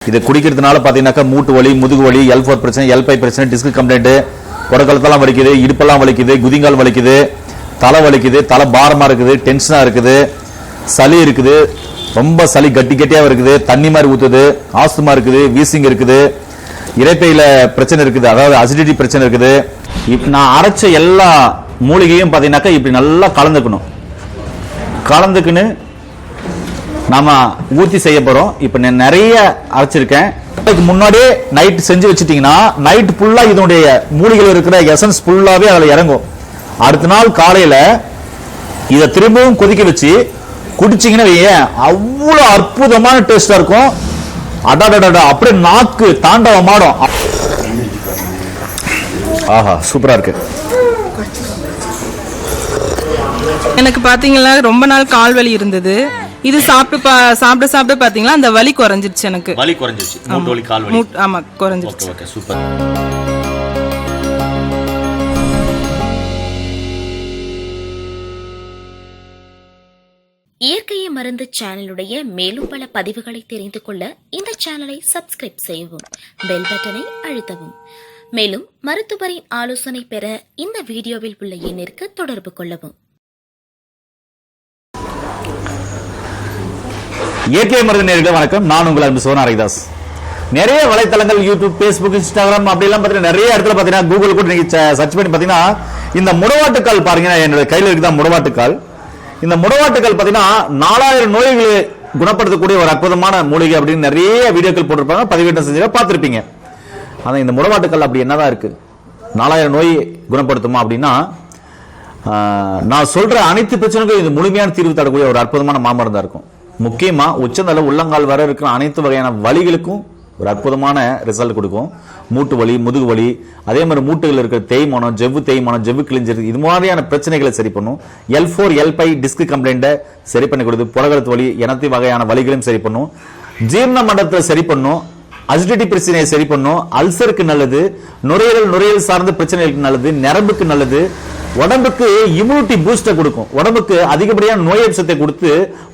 இது குடிக்கிறதுனால பாத்தீங்கன்னாக்கா மூட்டு வலி, முதுகு வலி, L4 பிரச்சனை, L5 பிரச்சனை, டிஸ்க் கம்ப்ளைண்ட், குடக்கலத்தெல்லாம் வலிக்குது, இடுப்பெல்லாம் வலிக்குது, குதிங்கால் வலிக்குது, தலை வலிக்குது, தலை பாரமா இருக்குது, டென்ஷனா இருக்குது, சளி இருக்குது, ரொம்ப சளி கட்டி கட்டியா இருக்குது, தண்ணி மாதிரி ஊத்துது, ஆஸ்துமா இருக்குது, வீசிங் இருக்குது, இரைப்பையில பிரச்சனை இருக்குது, அதாவது அசிடிட்டி பிரச்சனை இருக்குது. இப்ப நான் அரைச்ச எல்லா மூலிகையும் பாத்தீங்கன்னாக்கா இப்படி நல்லா கலந்துக்குன்னு நாம ஊத்தி செய்ய போறோம். இப்ப நான் நிறைய அரைச்சிருக்கேன். முன்னாடியே நைட் செஞ்சு வச்சிட்டீங்கன்னா நைட் ஃபுல்லா இதனுடைய மூலிகையில் இருக்கிற எசன்ஸ் ஃபுல்லாவே அதுல இறங்கும். அடுத்த நாள் காலையில இதை திரும்பவும் கொதிக்க வச்சு குடிச்சீங்கன்னா அவ்வளவு அற்புதமான டேஸ்டா இருக்கும். அடாடா அப்படியே நாக்கு தாண்டவம் ஆடும். ஆஹா சூப்பரா இருக்கு. எனக்கு பாத்தீங்கன்னா ரொம்ப நாள் கால் வலி இருந்தது. இது சாப்பிட்டு பாத்தீங்கன்னா அந்த வலி குறைஞ்சிருச்சு. எனக்கு வலி குறைஞ்சிருச்சு. மூட்டு வலி, கால் வலி. ஆமா குறைஞ்சிருச்சு. Okay super. இயற்கையை மருந்து சேனலுடைய மேலும் பல பதிவுகளை தெரிந்து கொள்ள இந்த சேனலை சப்ஸ்கிரைப் செய்யவும், பெல் பட்டனை அழுத்தவும். மேலும் மருத்துவரின் ஆலோசனை பெற இந்த வீடியோவில் உள்ள எண்ணிற்கு தொடர்பு கொள்ளவும். இயற்கை மருந்து நேயர்களே வணக்கம். நான் உங்கள் அன்பு சோனா ஹரிதாஸ். நிறைய வலைத்தளங்கள், யூடியூப், பேஸ்புக், இன்ஸ்டாகிராம் அப்படிலாம் பார்த்தீங்கன்னா நிறைய இடத்துல பார்த்தீங்கன்னா கூகுள் கூட நீங்க சர்ச் பண்ணி பார்த்தீங்கன்னா இந்த முடவாட்டுக்கால் பாருங்க, என்னோட கையில் இருக்குதா முடவாட்டுக்கால். இந்த முடவாட்டுக்கால் பார்த்தீங்கன்னா 4000 நோய்களை குணப்படுத்தக்கூடிய ஒரு அற்புதமான மூலிகை அப்படின்னு நிறைய வீடியோக்கள் போட்டிருப்பாங்க, பதிவேற்றம் செஞ்சு பார்த்துருப்பீங்க. ஆனால் இந்த முடவாட்டுக்கால் அப்படி என்னதான் இருக்கு? 4000 நோய் குணப்படுத்துமா அப்படின்னா, நான் சொல்ற அனைத்து பிரச்சனைகளும் இது முழுமையான தீர்வு தரக்கூடிய ஒரு அற்புதமான மாமருந்தா இருக்கும். முக்கியமா உச்சந்தலை உள்ளங்கால் வர இருக்கிற அனைத்து வகையான வலிகளுக்கும் ஒரு அற்புதமான ரிசல்ட் கொடுக்கும். மூட்டு வலி, முதுகு வலி, அதே மாதிரி மூட்டுகள் இருக்கிற தேய்மானம், ஜவ்வு தேய்மானம், ஜவ்வு கிழிஞ்சிருது, இது மாதிரியான பிரச்சனைகளை சரி பண்ணும். L4 L5 டிஸ்க் கம்ப்ளைண்ட சரி பண்ணி கொடுத்து, புறகழுத்து வலி, அனைத்து வகையான வலிகளையும் சரி பண்ணும். ஜீரண மண்டலத்தை சரி பண்ணும், அசிடிட்டி பிரச்சனையை சரி பண்ணும், அல்சருக்கு நல்லது, நுரையீரல் சார்ந்த பிரச்சனைகளுக்கு நல்லது, நரம்புக்கு நல்லது, உடம்புக்கு இம்யூனிட்டி பூஸ்டர் கொடுக்கும், உடம்புக்கு அதிகப்படியான நோய் எதிர்ப்பு கொடுத்து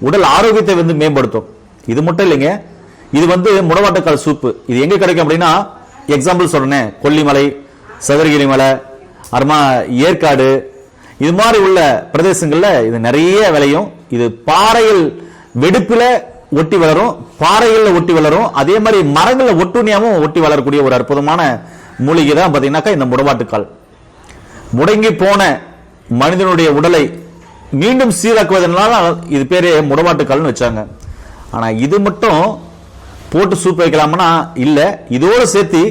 உடல் ஆரோக்கியத்தை மேம்படுத்தும். இது மட்டும் இல்லைங்க, இது முடவாட்டுக்கால் சூப்பு. இது எங்க கிடைக்கும் அப்படின்னா, எக்ஸாம்பிள் சொல்றேன், கொல்லிமலை, சதுரகிரி மலை, அப்புறமா ஏற்காடு, இது மாதிரி உள்ள பிரதேசங்கள்ல இது நிறைய விளையும். இது பாறையில் வெடிப்புல ஒட்டி வளரும், பாறைகள்ல ஒட்டி வளரும், அதே மாதிரி மரங்கள்ல ஒட்டுணியாவும் ஒட்டி வளரக்கூடிய ஒரு அற்புதமான மூலிகை தான் பாத்தீங்கன்னாக்கா இந்த முடவாட்டுக்கால். முடங்கி போன மனிதனுடைய உடலை மீண்டும் சீராக்குவதனால இது பேரு முடவாட்டுக்கால்னு வச்சாங்க. ஆனா இது மட்டும் போட்டு சூப் வைக்கலாம்னா இல்ல, இதோட சேர்த்து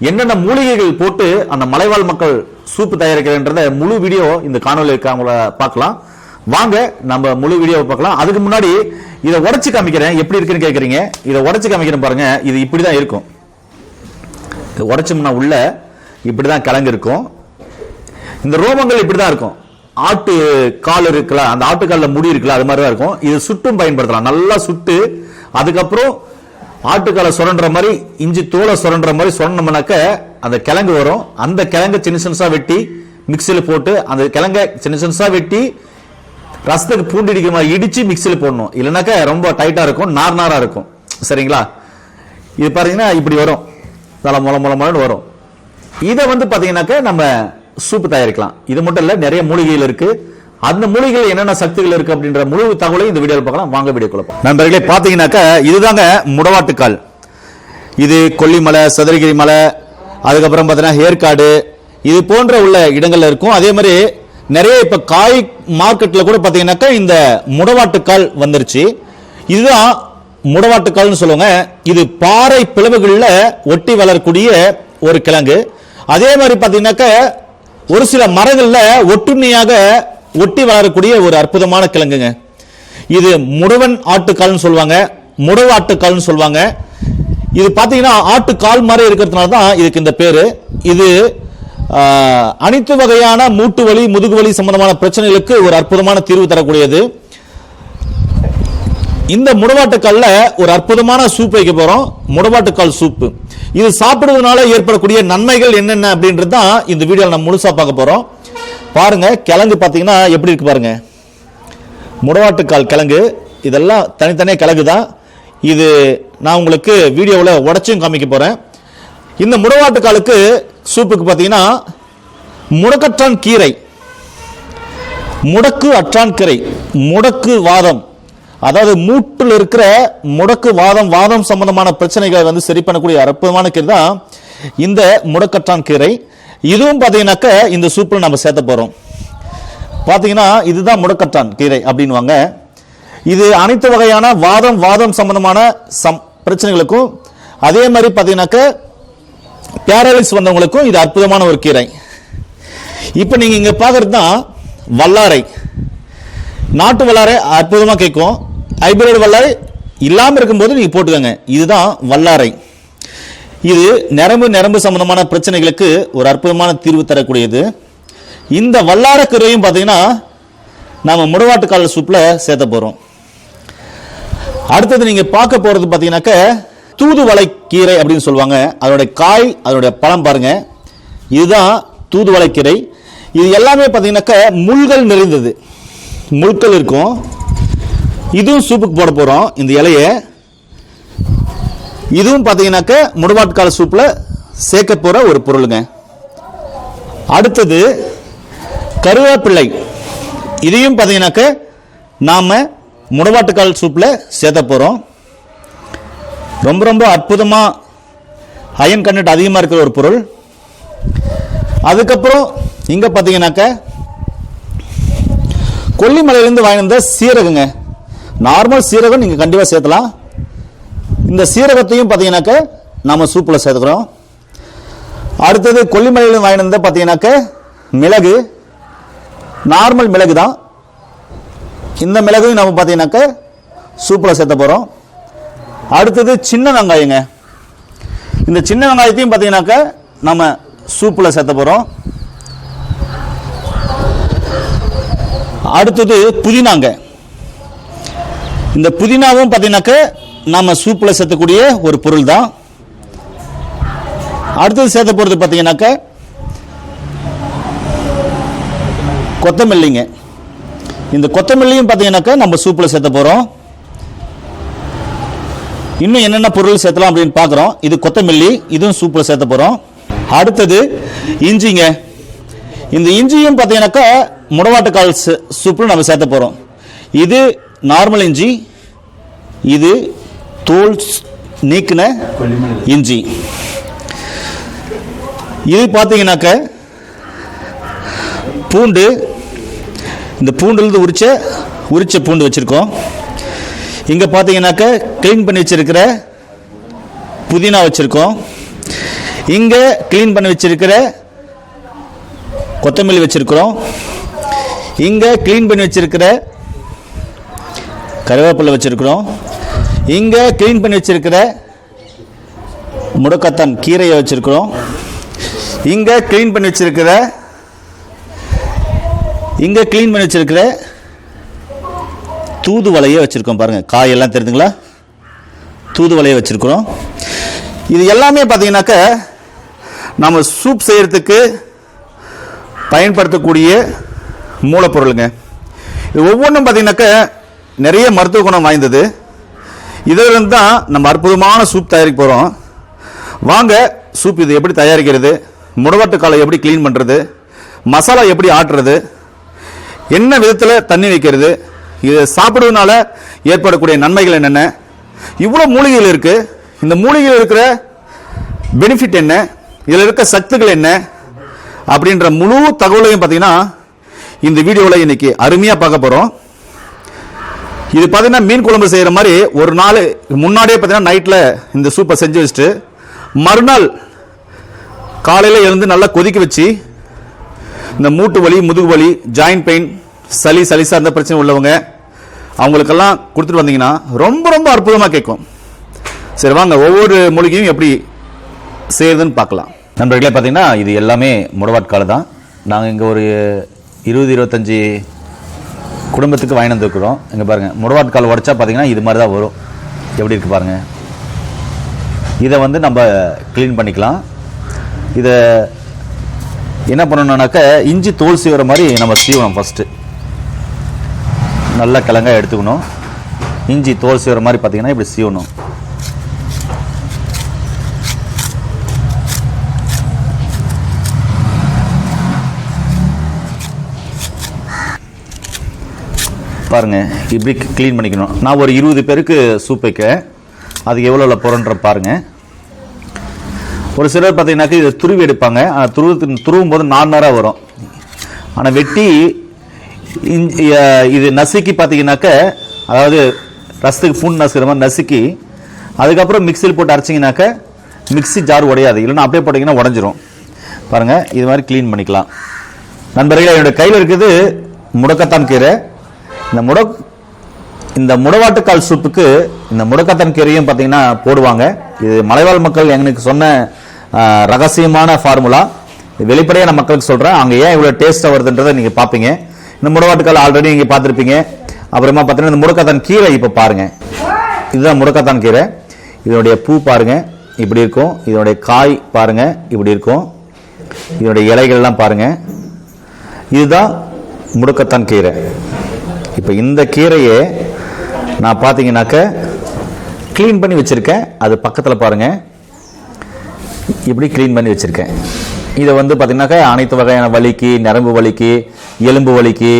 என்னென்ன மூலிகைகள் போட்டு அந்த மலைவாழ் மக்கள் சூப்பு தயாரிக்கிறன்றத முழு வீடியோ இந்த காணொலி இருக்காங்கள பார்க்கலாம். வாங்க நம்ம முழு வீடியோ பார்க்கலாம். அதுக்கு முன்னாடி இதை உடைச்சு காமிக்கிறேன், எப்படி இருக்குன்னு கேட்கறீங்க. இதை உடைச்சு காமிக்கிறேன் பாருங்க. இது இப்படிதான் இருக்கும். உடைச்சோம்னா உள்ள இப்படிதான் கிழங்கு இருக்கும். இந்த ரோமங்கள் இப்படிதான் இருக்கும். ஆட்டு கால் இருக்குல்ல, அந்த ஆட்டுக்கால்ல முடி இருக்குல்ல, அது மாதிரிதான் இருக்கும். இது சுட்டும் பயன்படுத்தலாம். நல்லா சுட்டு அதுக்கப்புறம் ஆட்டுக்கால சுரண்ட மாதிரி, இஞ்சி தோலை சுரண்ட மாதிரி சுரண்டோம்னாக்க அந்த கிழங்கு வரும். அந்த கிழங்கு சின்ன சின்னசா வெட்டி மிக்சியில போட்டு, அந்த கிழங்க சின்ன சின்னசா வெட்டி ரசத்துக்கு பூண்டு இடிக்கிற மாதிரி இடிச்சு மிக்சியில போடணும். இல்லைனாக்க ரொம்ப டைட்டா இருக்கும், நாரா இருக்கும். சரிங்களா? இது பாத்தீங்கன்னா இப்படி வரும், தலை முளமுளன்னு வரும். இதை பாத்தீங்கன்னாக்க நம்ம சூப்பு தயாரிக்கலாம். இது மட்டும் இல்ல, நிறைய மூலிகைகள் இருக்கு. அந்த மூலிகைகள் என்னென்ன சக்திகள் இருக்கு அப்படின்ற முழு தகவலையும் இந்த வீடியோவில் பார்க்கலாம். வாங்க வீடியோக்குள்ள போலாம். நண்பர்களே, பாத்தீங்கன்னாக்க இதுதாங்க முடவாட்டுக்கால். இது கொல்லிமலை, சதுரகிரி மலை, அதுக்கப்புறம் பார்த்தீங்கன்னா ஏற்காடு, இது போன்ற உள்ள இடங்கள்ல இருக்கும். அதே மாதிரி நிறைய இப்ப காய் மார்க்கெட்ல கூட பாத்தீங்கன்னாக்கா இந்த முடவாட்டுக்கால் வந்துருச்சு. இதுதான் முடவாட்டுக்கால்னு சொல்லுவாங்க. இது பாறை பிளவுகள்ல ஒட்டி வளரக்கூடிய ஒரு கிழங்கு. அதே மாதிரி பாத்தீங்கன்னாக்க ஒரு சில மரங்கள்ல ஒட்டுண்ணியாக ஒட்டி வளரக்கூடிய ஒரு அற்புதமான கிழங்குங்க. இது முடவன் ஆட்டுக்கால்னு சொல்லுவாங்க, முடவாட்டுக்கால்னு சொல்லுவாங்க. இது பாத்தீங்கன்னா ஆட்டுக்கால் மாதிரி இருக்கிறதுனால தான் இதுக்கு இந்த பேரு. இது அனைத்து வகையான மூட்டு வலி, முதுகு வலி சம்பந்தமான பிரச்சனைகளுக்கு ஒரு அற்புதமான தீர்வு தரக்கூடியது. இந்த முடவாட்டுக்கால்ல ஒரு அற்புதமான சூப் வைக்க போறோம், முடவாட்டுக்கால் சூப்பு. இது சாப்பிடுவதனால ஏற்படக்கூடிய நன்மைகள் என்னென்ன அப்படின்றது தான் இந்த வீடியோவில் நம்ம முழுசா பார்க்க போறோம். பாருங்க, கிழங்கு பாத்தீங்கன்னா எப்படி இருக்கு பாருங்க. முடவாட்டுக்கால் கிழங்கு, இதெல்லாம் தனித்தனியா கிழங்கு தான். இது நான் உங்களுக்கு வீடியோவில் உடைச்சும் காமிக்க போகிறேன். இந்த முடவாட்டுக்காலுக்கு சூப்புக்கு பார்த்தீங்கன்னா முடக்கற்றான் கீரை, முடக்கு அற்றான் கீரை, முடக்கு வாதம், அதாவது மூட்டில் இருக்கிற முடக்கு வாதம், வாதம் சம்பந்தமான பிரச்சனைகளை வந்து சரி பண்ணக்கூடிய அற்புதமான கீரை தான் இந்த முடக்கற்றான் கீரை. இதுவும் பார்த்தீங்கன்னாக்க இந்த சூப்பில் நம்ம சேர்த்த போகிறோம். பார்த்தீங்கன்னா இதுதான் முடக்கற்றான் கீரை அப்படின்வாங்க. இது அனைத்து வகையான வாதம் சம்பந்தமான பிரச்சனைகளுக்கும், அதே மாதிரி பார்த்தீங்கன்னாக்க பேரலைஸ் வந்தவங்களுக்கும் இது அற்புதமான ஒரு கீரை. இப்போ நீங்கள் இங்கே பார்க்கறது தான் வல்லாரை. நாட்டு வல்லாரை அற்புதமாக கேட்கும். ஹைபிரிட் வல்லாரை இல்லாமல் இருக்கும்போது நீங்கள் போட்டுக்கோங்க. இதுதான் வல்லாரை. இது நரம்பு சம்பந்தமான பிரச்சனைகளுக்கு ஒரு அற்புதமான தீர்வு தரக்கூடியது. இந்த வல்லார கீரையும் பார்த்தீங்கன்னா நம்ம முடவாட்டுக்கால் சூப்பில் சேர்த்த போகிறோம். அடுத்தது நீங்கள் பார்க்க போகிறது பார்த்தீங்கன்னாக்க தூதுவளை கீரை அப்படின்னு சொல்லுவாங்க. அதோடைய காய், அதோடைய பழம் பாருங்க. இதுதான் தூதுவளை கீரை. இது எல்லாமே பார்த்தீங்கன்னாக்க முள்கள் நிறைந்தது, முள்கள் இருக்கும். இதுவும் சூப்புக்கு போட போகிறோம் இந்த இலையை. இதுவும் பார்த்தீங்கன்னாக்க முடவாட்டுக்கால் சூப்பில் சேர்க்க போகிற ஒரு பொருளுங்க. அடுத்தது கருவேப்பிள்ளை. இதையும் பார்த்தீங்கன்னாக்க நாம் முடவாட்டுக்கால் சூப்பில் சேர்த்த போகிறோம். ரொம்ப அற்புதமாக அயன் கண்டென்ட் அதிகமாக இருக்கிற ஒரு பொருள். அதுக்கப்புறம் இங்கே பார்த்தீங்கன்னாக்க கொல்லிமலையிலேருந்து வாங்கியிருந்த சீரகங்க. நார்மல் சீரகம் நீங்கள் கண்டிப்பாக சேர்த்தலாம். இந்த சீரகத்தையும் பார்த்தீங்கன்னாக்க நம்ம சூப்பில் சேர்த்துக்கிறோம். அடுத்தது கொல்லிமலையில் வாங்கியிருந்த பார்த்தீங்கன்னாக்க மிளகு, நார்மல் மிளகு தான். இந்த மிளகையும் நம்ம பார்த்தீங்கன்னாக்க சூப்பில் சேர்த்த போகிறோம். அடுத்தது சின்ன வெங்காயங்க. இந்த சின்ன வெங்காயத்தையும் பார்த்தீங்கன்னாக்க நம்ம சூப்பில் சேர்த்த போகிறோம். அடுத்தது புதினாங்க. இந்த புதினாவும் பார்த்தீங்கன்னாக்க நம்ம சூப்பில் சேர்த்தக்கூடிய ஒரு பொருள் தான். அடுத்தது சேர்த்த போகிறது பார்த்தீங்கன்னாக்க கொத்தமல்லிங்க. இந்த கொத்தமல்லியும் பார்த்தீங்கன்னாக்க நம்ம சூப்பில் சேர்த்த போகிறோம். இன்னும் என்னென்ன பொருள் சேர்த்தலாம் அப்படின்னு பார்க்குறோம். இது கொத்தமல்லி, இதுவும் சூப்பில் சேர்த்த போகிறோம். அடுத்தது இஞ்சிங்க. இந்த இஞ்சியும் பார்த்தீங்கன்னாக்கா முடவாட்டுக்கால் சூப்பில் நம்ம சேர்த்த போகிறோம். இது நார்மல் இஞ்சி, இது தோல் நீக்கின இஞ்சி. இது பார்த்தீங்கன்னாக்க பூண்டு. இந்த பூண்டுலேருந்து உரிச்ச பூண்டு வச்சுருக்கோம். இங்கே பார்த்தீங்கன்னாக்க க்ளீன் பண்ணி வச்சிருக்கிற புதினா வச்சுருக்கோம். இங்கே க்ளீன் பண்ணி வச்சிருக்கிற கொத்தமல்லி வச்சுருக்கிறோம். இங்கே க்ளீன் பண்ணி வச்சிருக்கிற கருவேப்பிலை வச்சுருக்கிறோம். இங்கே க்ளீன் பண்ணி வச்சிருக்கிற முடக்கத்தான் கீரையை வச்சுருக்கிறோம். இங்கே க்ளீன் பண்ணி வச்சிருக்கிற தூதுவளையை வச்சுருக்கோம். பாருங்கள், காயெல்லாம் தெரியுதுங்களா? தூதுவளையை வச்சுருக்கிறோம். இது எல்லாமே பார்த்தீங்கன்னாக்க நம்ம சூப் செய்கிறதுக்கு பயன்படுத்தக்கூடிய மூலப்பொருளுங்க. இது ஒவ்வொன்றும் பார்த்தீங்கன்னாக்க நிறைய மருத்துவ குணம் வாய்ந்தது. இதிலிருந்து தான் நம்ம அற்புதமான சூப் தயாரிக்க போகிறோம். வாங்க, சூப் இது எப்படி தயாரிக்கிறது, முடவாட்டுக்காலை எப்படி க்ளீன் பண்ணுறது, மசாலா எப்படி ஆட்டுறது, என்ன விதத்தில் தண்ணி வைக்கிறது, இது சாப்பிடுவதனால ஏற்படக்கூடிய நன்மைகள் என்னென்ன, இவ்வளோ மூலிகைகள் இருக்குது. இந்த மூலிகையில் இருக்கிற பெனிஃபிட் என்ன, இதில் இருக்க சத்துக்கள் என்ன அப்படின்ற முழு தகவலையும் பார்த்தீங்கன்னா இந்த வீடியோவில் இன்னைக்கு அருமையாக பார்க்க போகிறோம். இது பார்த்தீங்கன்னா மீன் குழம்பு செய்கிற மாதிரி ஒரு நாள் முன்னாடியே பார்த்தீங்கன்னா நைட்டில் இந்த சூப்பை செஞ்சு வச்சுட்டு மறுநாள் காலையில் எழுந்து நல்லா கொதிக்க வச்சு இந்த மூட்டு வலி, முதுகு வலி, ஜாயின்ட் பெயின், சளி சார்ந்த பிரச்சனை உள்ளவங்க அவங்களுக்கெல்லாம் கொடுத்துட்டு வந்தீங்கன்னா ரொம்ப ரொம்ப அற்புதமாக கேட்கும். சரி வாங்க, ஒவ்வொரு மூலிகையும் எப்படி செய்யுதுன்னு பார்க்கலாம். நண்பர்களே, பார்த்தீங்கன்னா இது எல்லாமே முடவாட்டுக்கால் தான். நாங்கள் இங்கே ஒரு 20-25 குடும்பத்துக்கு வாங்கி வந்துருக்குறோம். இங்கே பாருங்கள், முடவாட்டுக்கால் உடைச்சா பார்த்தீங்கன்னா இது மாதிரி தான் வரும். எப்படி இருக்குது பாருங்கள். இதை வந்து நம்ம க்ளீன் பண்ணிக்கலாம். இதை என்ன பண்ணணுன்னாக்க இஞ்சி தோல் சீவுற மாதிரி நம்ம சீவணும். ஃபஸ்ட்டு நல்லா கிழங்கா எடுத்துக்கணும். இஞ்சி தோல் சீவுற மாதிரி பார்த்தீங்கன்னா இப்படி சீவணும். பாருங்க இப்படி க்ளீன் பண்ணிக்கணும். நான் ஒரு 20 பேருக்கு சூப் வைக்கிறேன். அதுக்கு எவ்வளோ போகிறோன்ற பாருங்க. ஒரு சிலர் பார்த்தீங்கன்னாக்க இதை துருவி எடுப்பாங்க. துருவும் போது நார்மலாக வரும். ஆனால் வெட்டி இது நசுக்கி பார்த்தீங்கன்னாக்க, அதாவது ரசத்துக்கு பூண்டு நசுக்கிற மாதிரி நசுக்கி அதுக்கப்புறம் மிக்சியில் போட்டு அரைச்சிங்கனாக்க மிக்சி ஜார் உடையாது. இல்லைன்னா அப்படியே போட்டிங்கன்னா உடஞ்சிரும். பாருங்கள் இது மாதிரி க்ளீன் பண்ணிக்கலாம். நண்பர்களே, என்னுடைய கையில் இருக்குது முடக்கத்தான் கீரை. இந்த முடவாட்டுக்கால் சூப்புக்கு இந்த முடக்கத்தான் கீரையும் பார்த்தீங்கன்னா போடுவாங்க. இது மலைவாழ் மக்கள் எங்களுக்கு சொன்ன ரகசியமான ஃபார்முலா. வெளிப்படையாக நான் மக்களுக்கு சொல்கிறேன். அங்கே ஏன் இவ்வளோ டேஸ்ட்டாக வருதுன்றதை நீங்கள் பார்ப்பீங்க. இந்த முடவாட்டுக்கால் ஆல்ரெடி நீங்கள் பார்த்துருப்பீங்க. அப்புறமா பார்த்தீங்கன்னா இந்த முடக்கத்தான் கீரை இப்போ பாருங்கள். இதுதான் முடக்கத்தான் கீரை. இதனுடைய பூ பாருங்கள் இப்படி இருக்கும். இதனுடைய காய் பாருங்கள் இப்படி இருக்கும். இதனுடைய இலைகள்லாம் பாருங்கள். இதுதான் முடக்கத்தான் கீரை. இப்போ இந்த கீரையை நான் பார்த்தீங்கன்னாக்க க்ளீன் பண்ணி வச்சுருக்கேன். அது பக்கத்தில் பாருங்கள் இப்படி க்ளீன் பண்ணி வச்சுருக்கேன். இதை வந்து பார்த்தீங்கன்னாக்கா அனைத்து வகையான வலிக்கு, நரம்பு வலிக்கு, எலும்பு வலிக்கு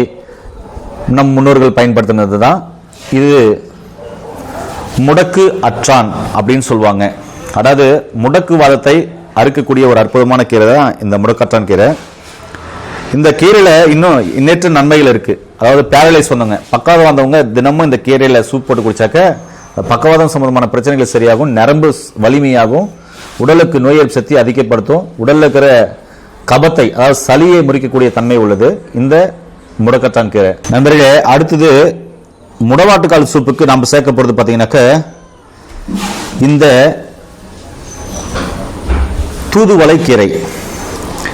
நம் முன்னோர்கள் பயன்படுத்தினது தான். இது முடக்கு அற்றான் அப்படின்னு சொல்லுவாங்க. அதாவது முடக்கு வாதத்தை அறுக்கக்கூடிய ஒரு அற்புதமான கீரை தான் இந்த முடக்கற்றான் கீரை. இந்த கீரையில் இன்னும் எண்ணற்ற நன்மைகள் இருக்குது. அதாவது பேரலைஸ் வந்தவங்க, பக்கவாதம் வந்தவங்க தினமும் இந்த கீரையில் சூப் போட்டு குடிச்சாக்க பக்கவாதம் சம்பந்தமான பிரச்சனைகள் சரியாகும், நரம்பு வலிமையாகும், உடலுக்கு நோய் எதிர்ப்பு சக்தி அதிகப்படுத்தும், உடலில் இருக்கிற கபத்தை அதாவது சளியை முறிக்கக்கூடிய தன்மை உள்ளது இந்த முடக்கத்தான் கீரை. நண்பர்களே, அடுத்தது முடவாட்டுக்கால் சூப்புக்கு நாம் சேர்க்க போகிறது பார்த்தீங்கன்னாக்க இந்த தூதுவளை கீரை.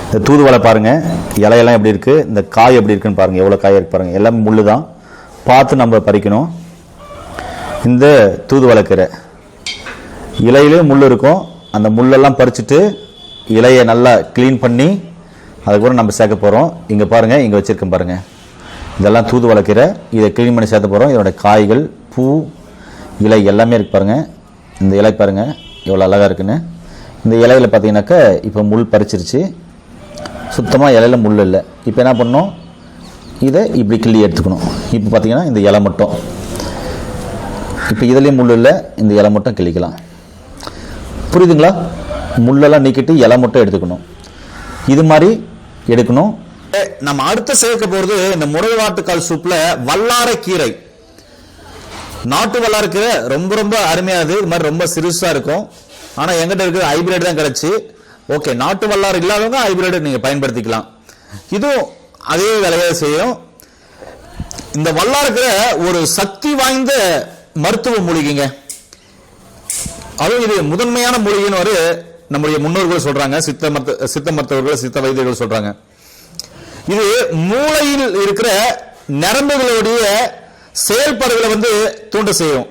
இந்த தூதுவளை பாருங்கள், இலையெல்லாம் எப்படி இருக்குது, இந்த காய் எப்படி இருக்குன்னு பாருங்கள். எவ்வளோ காய் இருக்கு பாருங்கள். எல்லாமே முள்ளு தான், பார்த்து நம்ம பறிக்கணும். இந்த தூதுவளை கீரை இலையிலே முள் இருக்கும். அந்த முள்ளெல்லாம் பறிச்சுட்டு இலையை நல்லா க்ளீன் பண்ணி அதுக்கப்புறம் நம்ம சேர்க்க போகிறோம். இங்கே பாருங்கள், இங்கே வச்சுருக்கேன் பாருங்கள். இதெல்லாம் தூதுவளை கீரை. இதை க்ளீன் பண்ணி சேர்த்த போகிறோம். இதோட காய்கள், பூ, இலை எல்லாமே இருக்கு பாருங்கள். இந்த இலை பாருங்கள் எவ்வளோ அழகாக இருக்குன்னு. இந்த இலையில் பார்த்தீங்கன்னாக்கா இப்போ முள் பறிச்சிருச்சு, சுத்தமாக இலையில முள் இல்லை. இப்போ என்ன பண்ணணும், இதை இப்படி கிள்ளி எடுத்துக்கணும். இப்போ பார்த்தீங்கன்னா இந்த இலை மட்டும், இப்போ இதுலேயும் முள் இல்லை, இந்த இலை மட்டும் கிள்ளிக்கலாம். புரியுதுங்களா? முள்ளெல்லாம் நீக்கிட்டு இலை மட்டும் எடுத்துக்கணும். இது மாதிரி எடுக்கணும். நம்ம அடுத்த சேர்க்க போகிறது இந்த முடவாட்டுக்கால் சூப்பில் வல்லாரை கீரை. நாட்டு வல்லாரை கீரை ரொம்ப ரொம்ப அருமையாது. இது மாதிரி ரொம்ப சிறுசாக இருக்கும். ஆனால் எங்கிட்ட இருக்கிற ஹைபிரிட் தான் கிடச்சி. ஓகே, நாட்டு வல்லாறு இல்லாதவங்க ஹைபிரிட் நீங்கள் பயன்படுத்திக்கலாம். இதுவும் அதே வேலையை செய்யும். இந்த வல்லாறுக்கிற ஒரு சக்தி வாய்ந்த மருத்துவ மூலிகைங்க. அதுவும் இது முதன்மையான மூலிகைன்னு ஒரு நம்முடைய முன்னோர்கள் சொல்றாங்க. சித்த மருத்துவர்கள், சித்த வைத்தியர்கள் சொல்றாங்க. இது மூளையில் இருக்கிற நரம்புகளுடைய செயல்பாடுகளை வந்து தூண்ட செய்யும்.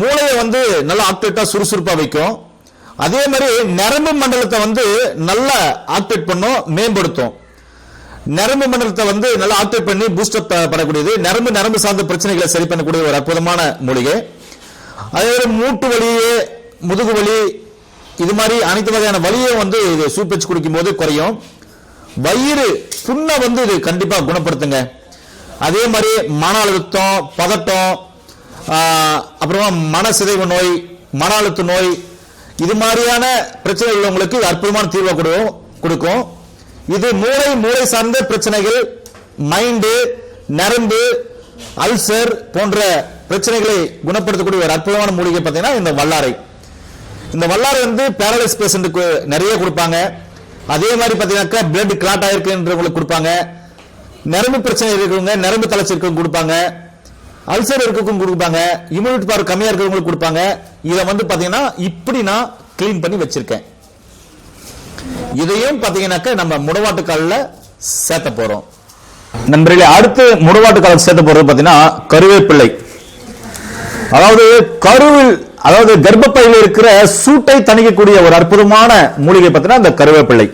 மூளையை வந்து நல்லா ஆக்டிவேட்டா சுறுசுறுப்பா வைக்கும். அதே மாதிரி நரம்பு மண்டலத்தை வந்து நல்லா ஆக்டிவேட் பண்ணும், மேம்படுத்தும். நரம்பு மண்டலத்தை வந்து நல்லா ஆக்டிவேட் பண்ணி பூஸ்டப் பண்ணக்கூடியது. நரம்பு சார்ந்த பிரச்சனைகளை சரி பண்ணக்கூடிய ஒரு அற்புதமான மூலிகை. அதே மாதிரி மூட்டு வலி, முதுகு வலி, இது மாதிரி அனைத்து வகையான வலியை வந்து இது சூப் வச்சு குடிக்கும் போது குறையும். வயிறு புண்ணை வந்து இது கண்டிப்பா குணப்படுத்துங்க. அதே மாதிரி மன அழுத்தம், பதட்டம், அப்புறமா மனசிதைவு நோய், மன அழுத்த நோய், இது மாதிரியான பிரச்சனை உள்ளவங்களுக்கு அற்புதமான தீர்வை கொடுக்கும். இது மூளை சார்ந்த பிரச்சனைகள், மைண்டு, நரம்பு, அல்சர் போன்ற பிரச்சனைகளை குணப்படுத்தக்கூடிய ஒரு அற்புதமான மூலிகை பார்த்தீங்கன்னா இந்த வல்லாரை. இந்த வல்லாரை வந்து பேரலைஸ் பேஷண்ட்டுக்கு நிறைய கொடுப்பாங்க. அதே மாதிரி பார்த்தீங்கன்னாக்கா பிளட் கிளாட் ஆயிருக்குன்றவங்களுக்கு கொடுப்பாங்க. நரம்பு பிரச்சனை இருக்கிறவங்க, நரம்பு தளர்ச்சி இருக்கவங்க கொடுப்பாங்க. அல்சர் இருக்கவங்க கொடுப்பாங்க. இம்யூனிட்டி பவர் கம்மியா இருக்கிறவங்களுக்கு கொடுப்பாங்க. இதை வந்து பார்த்தீங்கன்னா இப்படி நான் கிளீன் பண்ணி வச்சிருக்கேன். இதையும் பார்த்தீங்கன்னாக்கா நம்ம முடவாட்டுக்கால்ல சேர்த்த போறோம். நண்பர்களே, அடுத்து முடவாட்டுக்கால் சேர்த்த போறது பார்த்தீங்கன்னா கருவேப்பிள்ளை. அதாவது கர்ப்பப்பையில் இருக்கிற சூட்டை தணிக்கக்கூடிய ஒரு அற்புதமான மூலிகை பார்த்தீங்கன்னா இந்த கருவேப்பிள்ளை.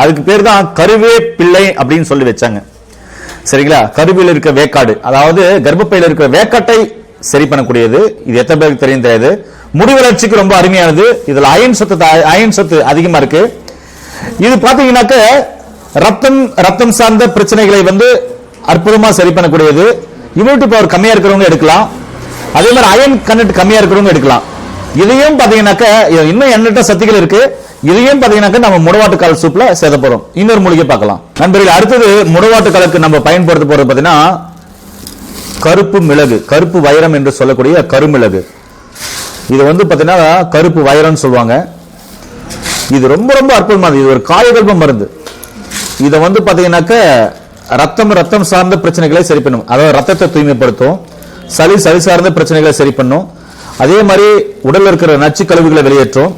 அதுக்கு பேர் தான் கருவேப்பிள்ளை அப்படின்னு சொல்லி வச்சாங்க. சரிங்களா? கருவியில் இருக்க வேக்காடு, அதாவது கர்ப்பப்பையில் இருக்கிற வேக்காட்டை சரி பண்ணக்கூடியது. இது எத்தனை பேருக்கு தெரியும் தெரியாது. முடி வளர்ச்சிக்கு ரொம்ப அருமையானது. இதுல அயன் சத்து அதிகமா இருக்கு. இது பாத்தீங்கன்னாக்க ரத்தம் சார்ந்த பிரச்சனைகளை வந்து அற்புதமா சரி பண்ணக்கூடியது. இம்யூனிட்டி பவர் கம்மியா இருக்கிறவங்க எடுக்கலாம். அதே மாதிரி அயன் கண்டென்ட் கம்மியா இருக்கிறவங்க எடுக்கலாம். இதையும் பாத்தீங்கன்னாக்க இன்னும் எண்ணற்ற சக்திகள் இருக்கு. இதையும் பாத்தீங்கன்னாக்க நம்ம முடவாட்டுக்கால் சூப்ல சேர்த்த போறோம். இன்னொரு மூலிகை பார்க்கலாம் நண்பர்கள். அடுத்தது முடவாட்டுக்காலுக்கு நம்ம பயன்படுத்த போறது பாத்தீங்கன்னா கருப்பு மிளகு, கருப்பு வைரம் என்று சொல்லக்கூடிய கருமிளகு. இது வந்து பாத்தீங்கன்னா கருப்பு வைரம் சொல்லுவாங்க. இது ரொம்ப ரொம்ப அற்புதமானது. இது ஒரு காயகல்ப மருந்து. இதை வந்து பாத்தீங்கன்னாக்க ரத்தம் சார்ந்த பிரச்சனைகளை சரி பண்ணும். அதாவது ரத்தத்தை தூய்மைப்படுத்தும். சளி சார்ந்த பிரச்சனைகளை சரி பண்ணும். அதே மாதிரி உடல்ல இருக்கிற நச்சு கழிவுகளை வெளியேற்றும்.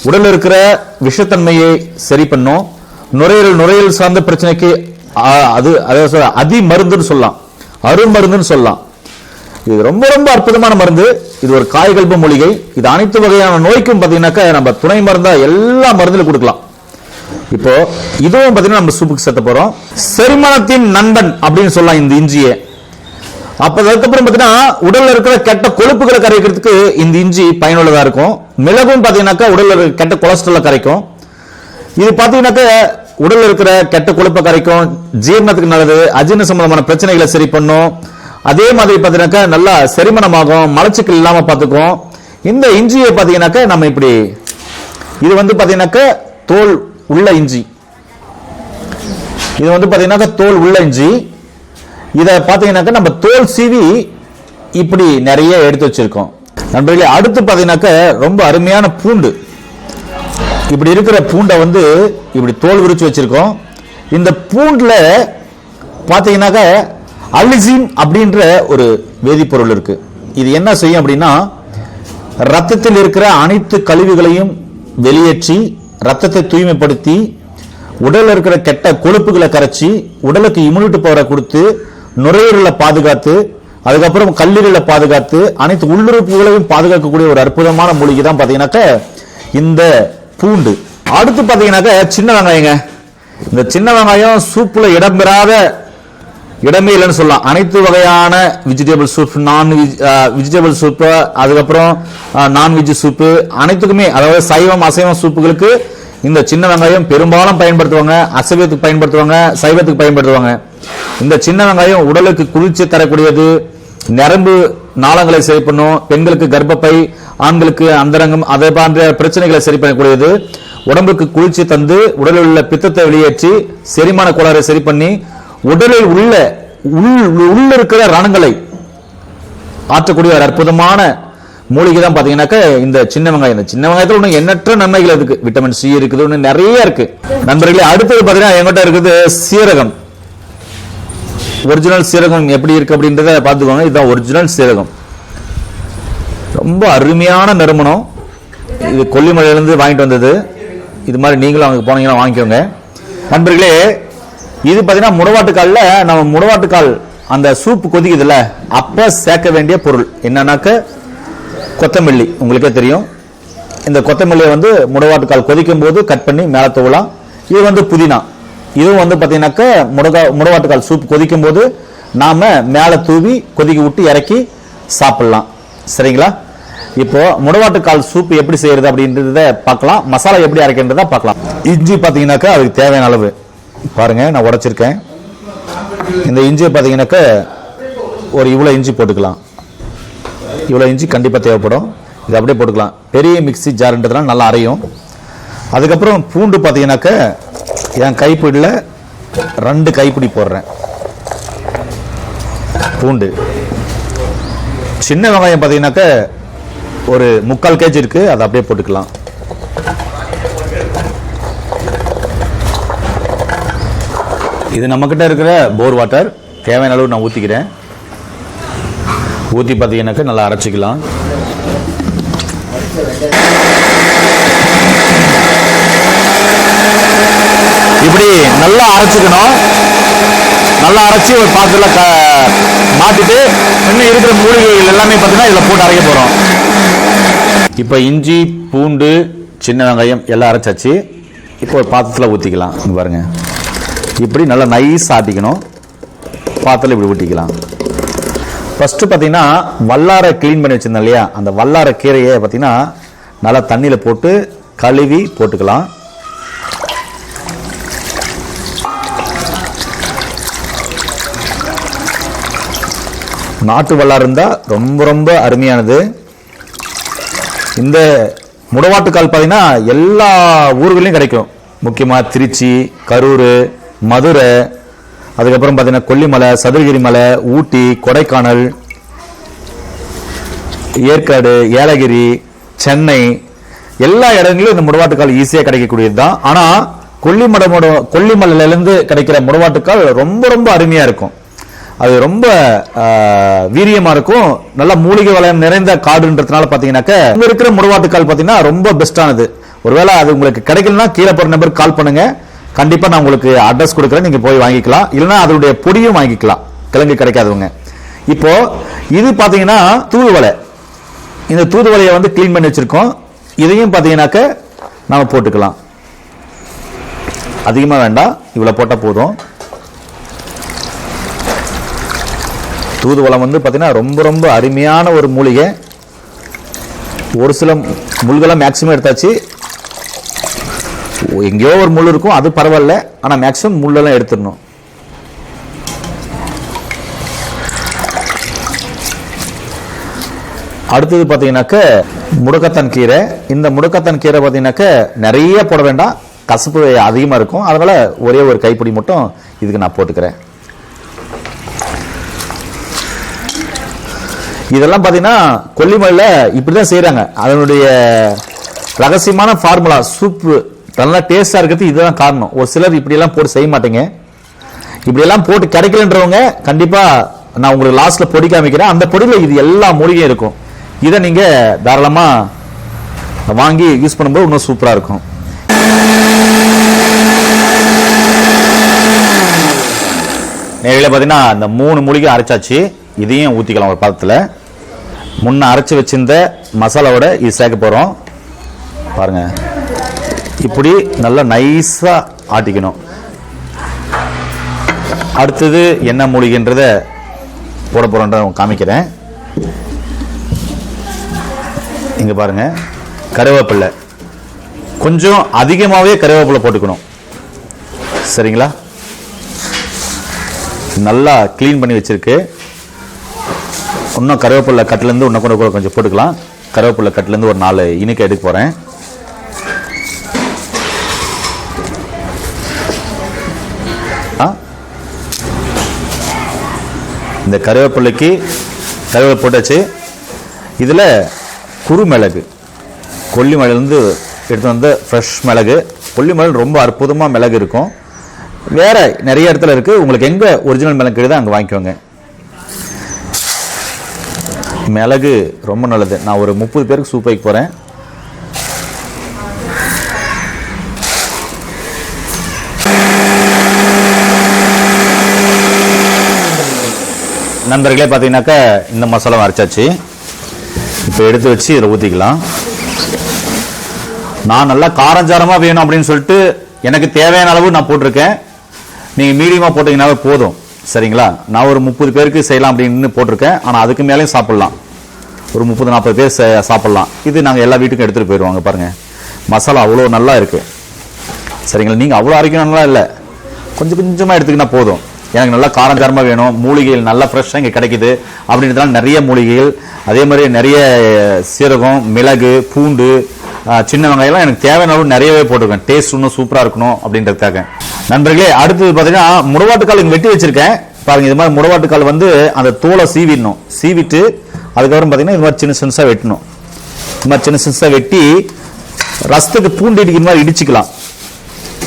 உடல்ல இருக்கிற விஷத்தன்மையை சரி பண்ணும். நுரையீரல் சார்ந்த பிரச்சனைக்கு அதி மருந்துன்னு சொல்லலாம், அருமருந்துன்னு சொல்லலாம். இது ரொம்ப ரொம்ப அற்புதமான மருந்து. இது ஒரு காயகல்ப மூலிகை. இது அனைத்து வகையான நோய்க்கும் பாத்தீங்கன்னாக்க நம்ம துணை மருந்தா எல்லா மருந்துல கொடுக்கலாம். இப்போ இதுவும் பாத்தீங்கன்னா நம்ம சூப்புக்கு சேர்த்த போறோம். செரிமானத்தின் நண்பன் அப்படின்னு சொல்லலாம் இந்த இஞ்சியை. அப்ப அதுக்கப்புறம் பாத்தீங்கன்னா உடல்ல இருக்கிற கெட்ட கொழுப்புகளை கரைக்கிறதுக்கு இந்த இஞ்சி பயனுள்ளதா இருக்கும். மிளகும் பாத்தீங்கன்னாக்கா உடல்ல இருக்கிற கெட்ட கொலஸ்ட்ரால கரைக்கும். இது பாத்தீங்கன்னாக்க உடல்ல இருக்கிற கெட்ட கொழுப்பை கரைக்கும், ஜீரணத்துக்கு நல்லது, அஜீரண சம்பந்தமான பிரச்சனைகளை சரி பண்ணும். அதே மாதிரி பாத்தீங்கன்னாக்கா நல்லா செரிமானமாகும், மலச்சிக்கல் இல்லாம பாத்துக்கும். இந்த இஞ்சியை பாத்தீங்கன்னாக்க நம்ம இப்படி, இது வந்து பாத்தீங்கன்னாக்க தோல் உள்ள இஞ்சி. இது வந்து பாத்தீங்கன்னாக்க தோல் உள்ள இஞ்சி. இதை பாத்தீங்கன்னாக்க நம்ம தோல் சீவி இப்படி நிறைய எடுத்து வச்சிருக்கோம் நண்பர்களே. அடுத்து பாத்தீங்கன்னாக்க ரொம்ப அருமையான பூண்டு. இப்படி இருக்கிற பூண்டை வந்து இப்படி தோல் விரிச்சு வச்சிருக்கோம். இந்த பூண்டுல பாத்தீங்கன்னாக்க அலிசின் அப்படின்ற ஒரு வேதிப்பொருள் இருக்கு. இது என்ன செய்யும் அப்படின்னா ரத்தத்தில் இருக்கிற அனைத்து கழிவுகளையும் வெளியேற்றி ரத்தத்தை தூய்மைப்படுத்தி உடல்ல இருக்கிற கெட்ட கொழுப்புகளை கரைச்சி உடலுக்கு இம்யூனிட்டி பவரை கொடுத்து நுரையீரலை பாதுகாத்து அதுக்கப்புறம் கல்லீரலை பாதுகாத்து அனைத்து உள்ளுறுப்புகளையும் பாதுகாக்கக்கூடிய ஒரு அற்புதமான மூலிகை தான் பாத்தீங்கன்னாக்க இந்த பூண்டு. அடுத்து பாத்தீங்கன்னாக்க சின்ன வெங்காயங்க. இந்த சின்ன வெங்காயம் சூப்புல இடமே இல்லைன்னு சொல்லலாம். அனைத்து வகையான வெஜிடபிள் சூப், வெஜிடபிள் சூப்பு, அதுக்கப்புறம் நான்வெஜ் சூப்பு அனைத்துக்குமே, அதாவது சைவம் அசைவம் சூப்புகளுக்கு இந்த சின்ன வெங்காயம் பெரும்பாலும் பயன்படுத்துவாங்க. அசைவத்துக்கு பயன்படுத்துவாங்க, சைவத்துக்கு பயன்படுத்துவாங்க. இந்த சின்ன வெங்காயம் உடலுக்கு குளிர்ச்சி தரக்கூடியது, நரம்பு நாளங்களை சரி பண்ணும், பெண்களுக்கு கர்ப்பப்பை, ஆண்களுக்கு அந்தரங்கம் அதை போன்ற பிரச்சனைகளை சரி பண்ணக்கூடியது, உடம்புக்கு குளிர்ச்சி தந்து உடலில் உள்ள பித்தத்தை வெளியேற்றி செரிமான கோளாறை சரி பண்ணி உடலில் உள்ள இருக்கிற ரணங்களை ஆற்றக்கூடிய ஒரு அற்புதமான மூலிகை தான் பாத்தீங்கன்னாக்க இந்த சின்ன வெங்காயம். இந்த சின்ன வெங்காயத்துல ஒண்ணு எண்ணற்ற நன்மைகள் இருக்கு. விட்டமின் சி இருக்குது, ஒண்ணு நிறைய இருக்கு நண்பர்களே. அடுத்தது பாத்தீங்கன்னா எங்கிட்ட இருக்குது சீரகம். ஒரிஜினல் சீரகம் எப்படி இருக்கு அப்படின்றத பாத்துக்கோங்க. இதுதான் ஒரிஜினல் சீரகம். ரொம்ப அருமையான நறுமணம். இது கொல்லிமலையிலிருந்து வாங்கிட்டு வந்தது. இது மாதிரி நீங்களும் அங்க போனீங்கன்னா வாங்கிக்கோங்க நண்பர்களே. இது பாத்தீங்கன்னா முடவாட்டுக்கால்ல நம்ம முடவாட்டுக்கால் அந்த சூப் கொதிக்குதுல அப்ப சேர்க்க வேண்டிய பொருள் என்னன்னாக்க கொத்தமல்லி. உங்களுக்கே தெரியும். இந்த கொத்தமல்லியை வந்து முடவாட்டுக்கால் கொதிக்கும் போது கட் பண்ணி மேல தூவலாம். இது வந்து புதினா. இதுவும் வந்து பாத்தீங்கன்னாக்க முடவாட்டுக்கால் சூப் கொதிக்கும் போது நாம மேல தூவி கொதிக்க விட்டு இறக்கி சாப்பிடலாம். சரிங்களா? இப்போ முடவாட்டுக்கால் சூப் எப்படி செய்யறது அப்படின்றத பார்க்கலாம். மசாலா எப்படி அரைக்கிறத பார்க்கலாம். இஞ்சி பாத்தீங்கன்னாக்க அதுக்கு தேவையான அளவு பாருங்க, நான் உடைச்சிருக்கேன். இந்த இஞ்சியை பாத்தீங்கன்னாக்க ஒரு இவ்வளவு இஞ்சி போட்டுக்கலாம். இவ்வளவு இஞ்சி கண்டிப்பா தேவைப்படும். இது அப்படியே போட்டுக்கலாம். பெரிய மிக்சி ஜார்ன்றதுலாம் நல்லா அரையும். அதுக்கப்புறம் பூண்டு பாத்தீங்கன்னாக்க என் கைப்பிடியில் 2 கைப்பிடி போடுறேன் பூண்டு. சின்ன வெங்காயம் பாத்தீங்கன்னாக்க ஒரு 3/4 kg இருக்கு. அதை அப்படியே போட்டுக்கலாம். இது நம்ம கிட்ட இருக்கிற போர் வாட்டர். தேவையான அளவு நான் ஊத்திக்கிறேன். ஊத்தி பாத்தீங்கன்னாக்க நல்லா அரைச்சிக்கலாம். இப்படி நல்லா அரைச்சுக்கணும். நல்லா அரைச்சி ஒரு பாத்திரத்துல மாட்டிட்டு இன்னும் இருக்கிற மூலிகைகள் எல்லாமே பார்த்தீங்கன்னா இதில் போட்டு அரைக்க போறோம். இப்போ இஞ்சி, பூண்டு, சின்ன வெங்காயம் எல்லாம் அரைச்சாச்சு. இப்போ ஒரு பாத்திரத்தில் ஊற்றிக்கலாம். பாருங்க, இப்படி நல்லா நைஸ் ஆட்டிக்கணும். பாத்திரத்தில் இப்படி ஊற்றிக்கலாம். ஃபர்ஸ்ட் பார்த்தீங்கன்னா வல்லாரை க்ளீன் பண்ணி வச்சிருந்தேன் இல்லையா, அந்த வல்லாரை கீரையை பார்த்தீங்கன்னா நல்லா தண்ணியில் போட்டு கழுவி போட்டுக்கலாம். நாட்டு வல்லாரை இருந்தால் ரொம்ப ரொம்ப அருமையானது. இந்த முடவாட்டுக்கால் பார்த்தீங்கன்னா எல்லா ஊர்களையும் கிடைக்கும். முக்கியமாக திருச்சி, கரூர், மதுரை, அதுக்கப்புறம் பார்த்தீங்கன்னா கொல்லிமலை, சதுரகிரி மலை, ஊட்டி, கொடைக்கானல், ஏற்காடு, ஏலகிரி, சென்னை, எல்லா இடங்களிலும் இந்த முடவாட்டுக்கால் ஈஸியாக கிடைக்கக்கூடியது தான். ஆனால் கொல்லிமலையிலிருந்து கிடைக்கிற முடவாட்டுக்கால் ரொம்ப ரொம்ப அருமையாக இருக்கும். அது ரொம்ப வீரியமாக இருக்கும். நல்ல மூலிகை வளம் நிறைந்த காடுன்றதுனால பார்த்தீங்கன்னாக்க இங்கே இருக்கிற முடவாட்டுக்கால் பார்த்தீங்கன்னா ரொம்ப பெஸ்ட்டானது. ஒருவேளை அது உங்களுக்கு கிடைக்கலன்னா கீழே போகிற நம்பருக்கு கால் பண்ணுங்க. கண்டிப்பா நான் உங்களுக்கு அட்ரஸ் கொடுக்குறேன், நீங்க போய் வாங்கிக்கலாம். இல்லைன்னா அதனுடைய பொடியும் வாங்கிக்கலாம், கிழங்கு கிடைக்காதவங்க. இப்போ இது பாத்தீங்கன்னா தூதுவளை. இந்த தூதுவளையை வந்து கிளீன் பண்ணி வச்சிருக்கோம். இதையும் பாத்தீங்கன்னாக்க நாம போட்டுக்கலாம். அதிகமா வேண்டாம், இவ்வளவு போட்டா போதும். தூதுவளை வந்து பாத்தீங்கன்னா ரொம்ப ரொம்ப அருமையான ஒரு மூலிகை. ஒரு சில முள்கெல்லாம் மேக்சிமம் எடுத்தாச்சு. எங்கேயோ ஒரு முள் இருக்கும், அது பரவாயில்ல. ஆனா மேக்சிமம் முள்ளெல்லாம் எடுத்துடணும். அடுத்தது பார்த்தீங்கன்னாக்க முடக்கத்தான் கீரை. இந்த முடக்கத்தான் கீரை பார்த்தீங்கன்னாக்க நிறைய போட வேண்டாம், கசப்பு அதிகமாக இருக்கும். அதனால ஒரே ஒரு கைப்பிடி மட்டும் இதுக்கு நான் போட்டுக்கிறேன். இதெல்லாம் பார்த்தீங்கன்னா கொல்லிமலையில் இப்படி தான் செய்கிறாங்க. அதனுடைய ரகசியமான ஃபார்முலா சூப்பு நல்லா டேஸ்டாக இருக்கிறது இதுதான் காரணம். ஒரு சிலர் இப்படியெல்லாம் போட்டு செய்ய மாட்டேங்க. இப்படியெல்லாம் போட்டு கிடைக்கலன்றவங்க கண்டிப்பாக நான் உங்களுக்கு லாஸ்ட்டில் பொடி காமிக்கிறேன். அந்த பொடியில் இது எல்லா மூலிகையும் இருக்கும். இதை நீங்கள் தாராளமாக வாங்கி யூஸ் பண்ணும்போது இன்னும் சூப்பராக இருக்கும். நேரில் பார்த்தீங்கன்னா இந்த 3 மூலிகை அரைச்சாச்சு. இதையும் ஊற்றிக்கலாம் ஒரு பாத்திரத்தில். முன்ன அரைச்சி வச்சிருந்த மசாலாவோட இது சேர்க்க போகிறோம். பாருங்க, இப்படி நல்லா நைஸா ஆட்டிக்கணும். அடுத்தது என்ன மூலிகைன்றத போட போறோன்றத காமிக்கிறேன். இங்க பாருங்க, கருவேப்பிலை. கொஞ்சம் அதிகமாகவே கருவேப்பிலை போட்டுக்கணும், சரிங்களா? நல்லா கிளீன் பண்ணி வச்சிருக்கு. இன்னும் கருவேப்பிலை கட்டிலேருந்து இன்னும் கூட கொஞ்சம் போட்டுக்கலாம். கருவேப்பிலை கட்டிலேருந்து ஒரு 4 இனிக்க எடுக்க போகிறேன். இந்த கருவேப்பிலைக்கு கருவேப்பிலை போட்டாச்சு. இதில் குறுமிளகு, கொல்லிமலையிலேருந்து எடுத்து வந்த ஃப்ரெஷ் மிளகு. கொல்லிமலையில் ரொம்ப அற்புதமாக மிளகு இருக்கும். வேற நிறைய இடத்துல இருக்கு. உங்களுக்கு எங்க ஒரிஜினல் மிளகு கிடையாது அங்கே வாங்கிக்கோங்க. மிளகு ரொம்ப நல்லது. நான் ஒரு 30 பேருக்கு சூப் வைக்க போறேன். நண்பர்களே, பார்த்தீங்கன்னாக்கா இந்த மசாலா அரைச்சாச்சு. இப்போ எடுத்து வச்சு இதில் ஊற்றிக்கலாம். நான் நல்லா காரஞ்சாரமாக வேணும் அப்படின்னு சொல்லிட்டு எனக்கு தேவையான அளவு நான் போட்டிருக்கேன். நீங்கள் மீடியமாக போட்டிங்கன்னாவே போதும், சரிங்களா? நான் ஒரு 30 பேருக்கு செய்யலாம் அப்படின்னு போட்டிருக்கேன். ஆனால் அதுக்கு மேலேயும் சாப்பிட்லாம். ஒரு 30-40 பேர் சாப்பிட்லாம். இது நாங்கள் எல்லா வீட்டுக்கும் எடுத்துகிட்டு போயிடுவாங்க. பாருங்கள், மசாலா அவ்வளோ நல்லா இருக்குது, சரிங்களா? நீங்கள் அவ்வளோ அரைக்கணும்லாம் இல்லை, கொஞ்சம் கொஞ்சமாக எடுத்துக்கினா போதும். எனக்கு நல்லா காரஞ்சாரமாக வேணும், மூலிகைகள் நல்லா ஃப்ரெஷ்ஷாக இங்கே கிடைக்குது அப்படின்றதுனால நிறைய மூலிகைகள், அதே மாதிரி நிறைய சீரகம், மிளகு, பூண்டு, சின்ன வெங்காயம்லாம் எனக்கு தேவையான அளவு நிறையவே போட்டிருக்கேன். டேஸ்ட் இன்னும் சூப்பராக இருக்கணும் அப்படின்றதுக்காக. நண்பர்களே, அடுத்தது பார்த்தீங்கன்னா முடவாட்டுக்கால் இங்கே வெட்டி வச்சிருக்கேன். பாருங்க, இது மாதிரி முடவாட்டுக்கால் வந்து அந்த தோலை சீவிடணும். சீவிட்டு அதுக்கப்புறம் பார்த்தீங்கன்னா இது மாதிரி சின்ன சின்னசாக வெட்டணும். இது மாதிரி சின்ன சின்னசாக வெட்டி ரசத்துக்கு பூண்டு இடிக்கிற மாதிரி இடிச்சுக்கலாம்.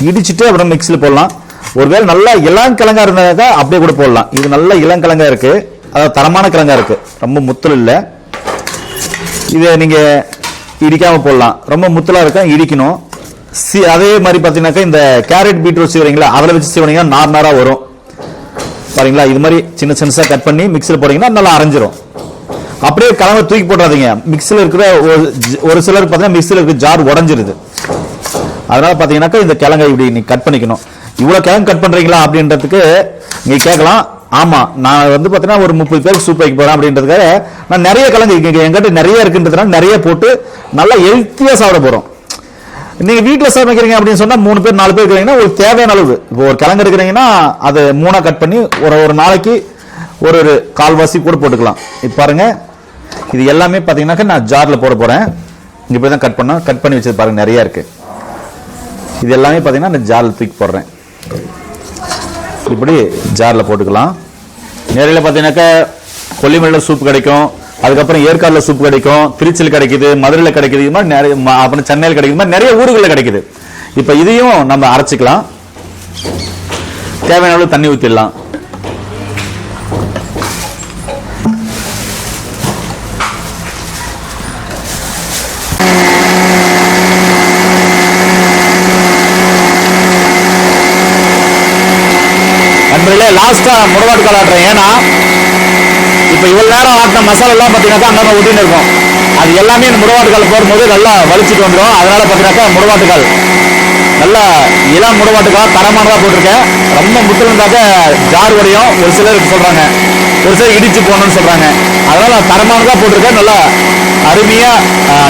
இடிச்சுட்டு அப்புறம் மிக்ஸில் போடலாம். ஒருவேளை நல்லா இளங்கிழங்கா இருந்தாக்கா அப்படியே கூட போடலாம். இது நல்ல இளங்கிழங்கா இருக்கு, அதாவது தரமான கிழங்கா இருக்கு, ரொம்ப முத்தல் இல்லை. இதை நீங்க இடிக்காம போடலாம். ரொம்ப முத்தலா இருக்கா இடிக்கணும். அதே மாதிரி பார்த்தீங்கன்னாக்கா இந்த கேரட் பீட்ரூட் செய்வீங்களா, அதில் வச்சு செய்வீங்கன்னா நார் நாராக வரும். பாருங்களா, இது மாதிரி சின்ன சின்னசாக கட் பண்ணி மிக்ஸில் போட்டீங்கன்னா நல்லா அரைஞ்சிரும். அப்படியே கிழங்கு தூக்கி போட்டாதீங்க. மிக்ஸில் இருக்கிற ஒரு சிலருக்கு பார்த்தீங்கன்னா மிக்ஸில் இருக்கிற ஜார் உடஞ்சிருது. அதனால பார்த்தீங்கன்னாக்கா இந்த கிழங்கை இப்படி நீ கட் பண்ணிக்கணும். இவ்வளோ கிழங்கு கட் பண்றீங்களா அப்படின்றதுக்கு நீங்க கேட்கலாம். ஆமா, நான் வந்து பாத்தீங்கன்னா ஒரு 30 பேருக்கு சூப் வைக்க போறேன் அப்படின்றதுக்காக நான் நிறைய கிழங்கு எங்கிட்ட நிறைய இருக்குன்றதுனால நிறைய போட்டு நல்லா ஹெல்த்தியா சாப்பிட போறோம். நீங்க வீட்டுல சமைக்கிறீங்க அப்படின்னு சொன்னா 3 பேர் 4 பேர் இருக்கிறீங்கன்னா உங்களுக்கு தேவையான அளவு, இப்போ ஒரு கிழங்கு எடுக்கிறீங்கன்னா அதை 3 கட் பண்ணி ஒரு நாளைக்கு ஒரு கால்வாசி கூட போட்டுக்கலாம். இப்போ பாருங்க, இது எல்லாமே பாத்தீங்கன்னாக்க நான் ஜார்ல போட போறேன். இப்படிதான் கட் பண்ணி வச்சது பாருங்க, நிறைய இருக்கு. இது எல்லாமே பாத்தீங்கன்னா நான் ஜார்ல தூக்கி போடுறேன். இப்படி ஜார்ல போட்டுக்கலாம். நேரில் பாத்தீங்கன்னாக்க கொல்லிமலையில சூப் கிடைக்கும், அதுக்கப்புறம் ஏற்காடுல சூப் கிடைக்கும், திருச்சியில் கிடைக்குது, மதுரையில கிடைக்குது, இது மாதிரி நிறைய, அப்புறம் சென்னையில் கிடைக்குது, மாதிரி நிறைய ஊர்களில் கிடைக்குது. இப்ப இதையும் நம்ம அரைச்சிக்கலாம். தேவையான அளவு தண்ணி ஊத்திடலாம். நண்பர்களே, லாஸ்டா முடவாட்டு கால் ஆட்டுறேன். ஏன்னா இப்ப இவ்வளவு நேரம் ஆட்டின மசாலா எல்லாம் பாத்தீங்கன்னாக்கா அங்க ஒட்டின்னு இருக்கும். அது எல்லாமே இந்த முடவாட்டுக்கால் போடும்போது நல்லா வலிச்சுட்டு வந்துடும். அதனால பாத்தீங்கன்னாக்கா முடவாட்டுக்கால் நல்லா இளம் முடவாட்டுக்கால் தரமானதா போட்டிருக்கேன். ரொம்ப முத்திருந்தாக்க ஜார் உடையும் ஒரு சிலருக்கு சொல்றாங்க, ஒரு சிலர் இடிச்சு போகணும்னு சொல்றாங்க. அதனால நான் தரமானதா போட்டிருக்கேன். நல்லா அருமையா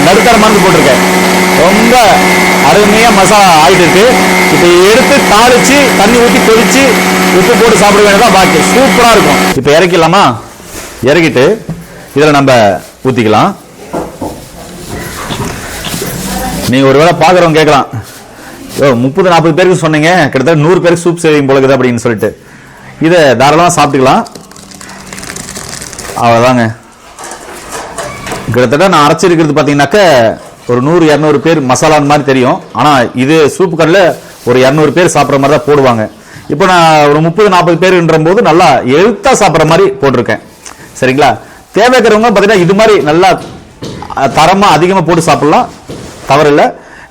நடுத்தரமானது போட்டிருக்கேன். ரொம்ப அருமையா மசாலா ஆயிட்டு இருக்கு. இப்ப எடுத்து தாளிச்சு தண்ணி ஊற்றி கொதிச்சு உப்பு போட்டு சாப்பிட வேண்டியதான் பாக்கி. சூப்பரா இருக்கும். இப்ப இறக்கிடலாமா? இறக்கிட்டு இதுல நம்ம ஊத்திக்கலாம். நீங்க ஒருவேளை பாக்குறவங்க கேட்கலாம், 30-40 பேருக்கு சொன்னீங்க, கிட்டத்தட்ட 100 பேருக்கு சூப் செய்வீங்க போல இருக்குது அப்படின்னு சொல்லிட்டு. இதை தாராளமா சாப்பிட்டுக்கலாம். அவ்வளவுதாங்க. கிட்டத்தட்ட நான் அரைச்சிருக்கிறது பாத்தீங்கன்னாக்க ஒரு 100-200 பேர் மசாலான்னு மாதிரி தெரியும். ஆனா இது சூப்பு கடையில ஒரு 200 பேர் சாப்பிட்ற மாதிரி தான் போடுவாங்க. இப்போ நான் ஒரு 30-40 பேருன்ற போது நல்லா எழுத்தா சாப்பிட்ற மாதிரி போட்டிருக்கேன். சரிங்களா? தேவைக்கிறவங்க பாத்தீங்கன்னா இது மாதிரி நல்லா தரமா அதிகமா போட்டு சாப்பிடலாம், தவறு இல்லை.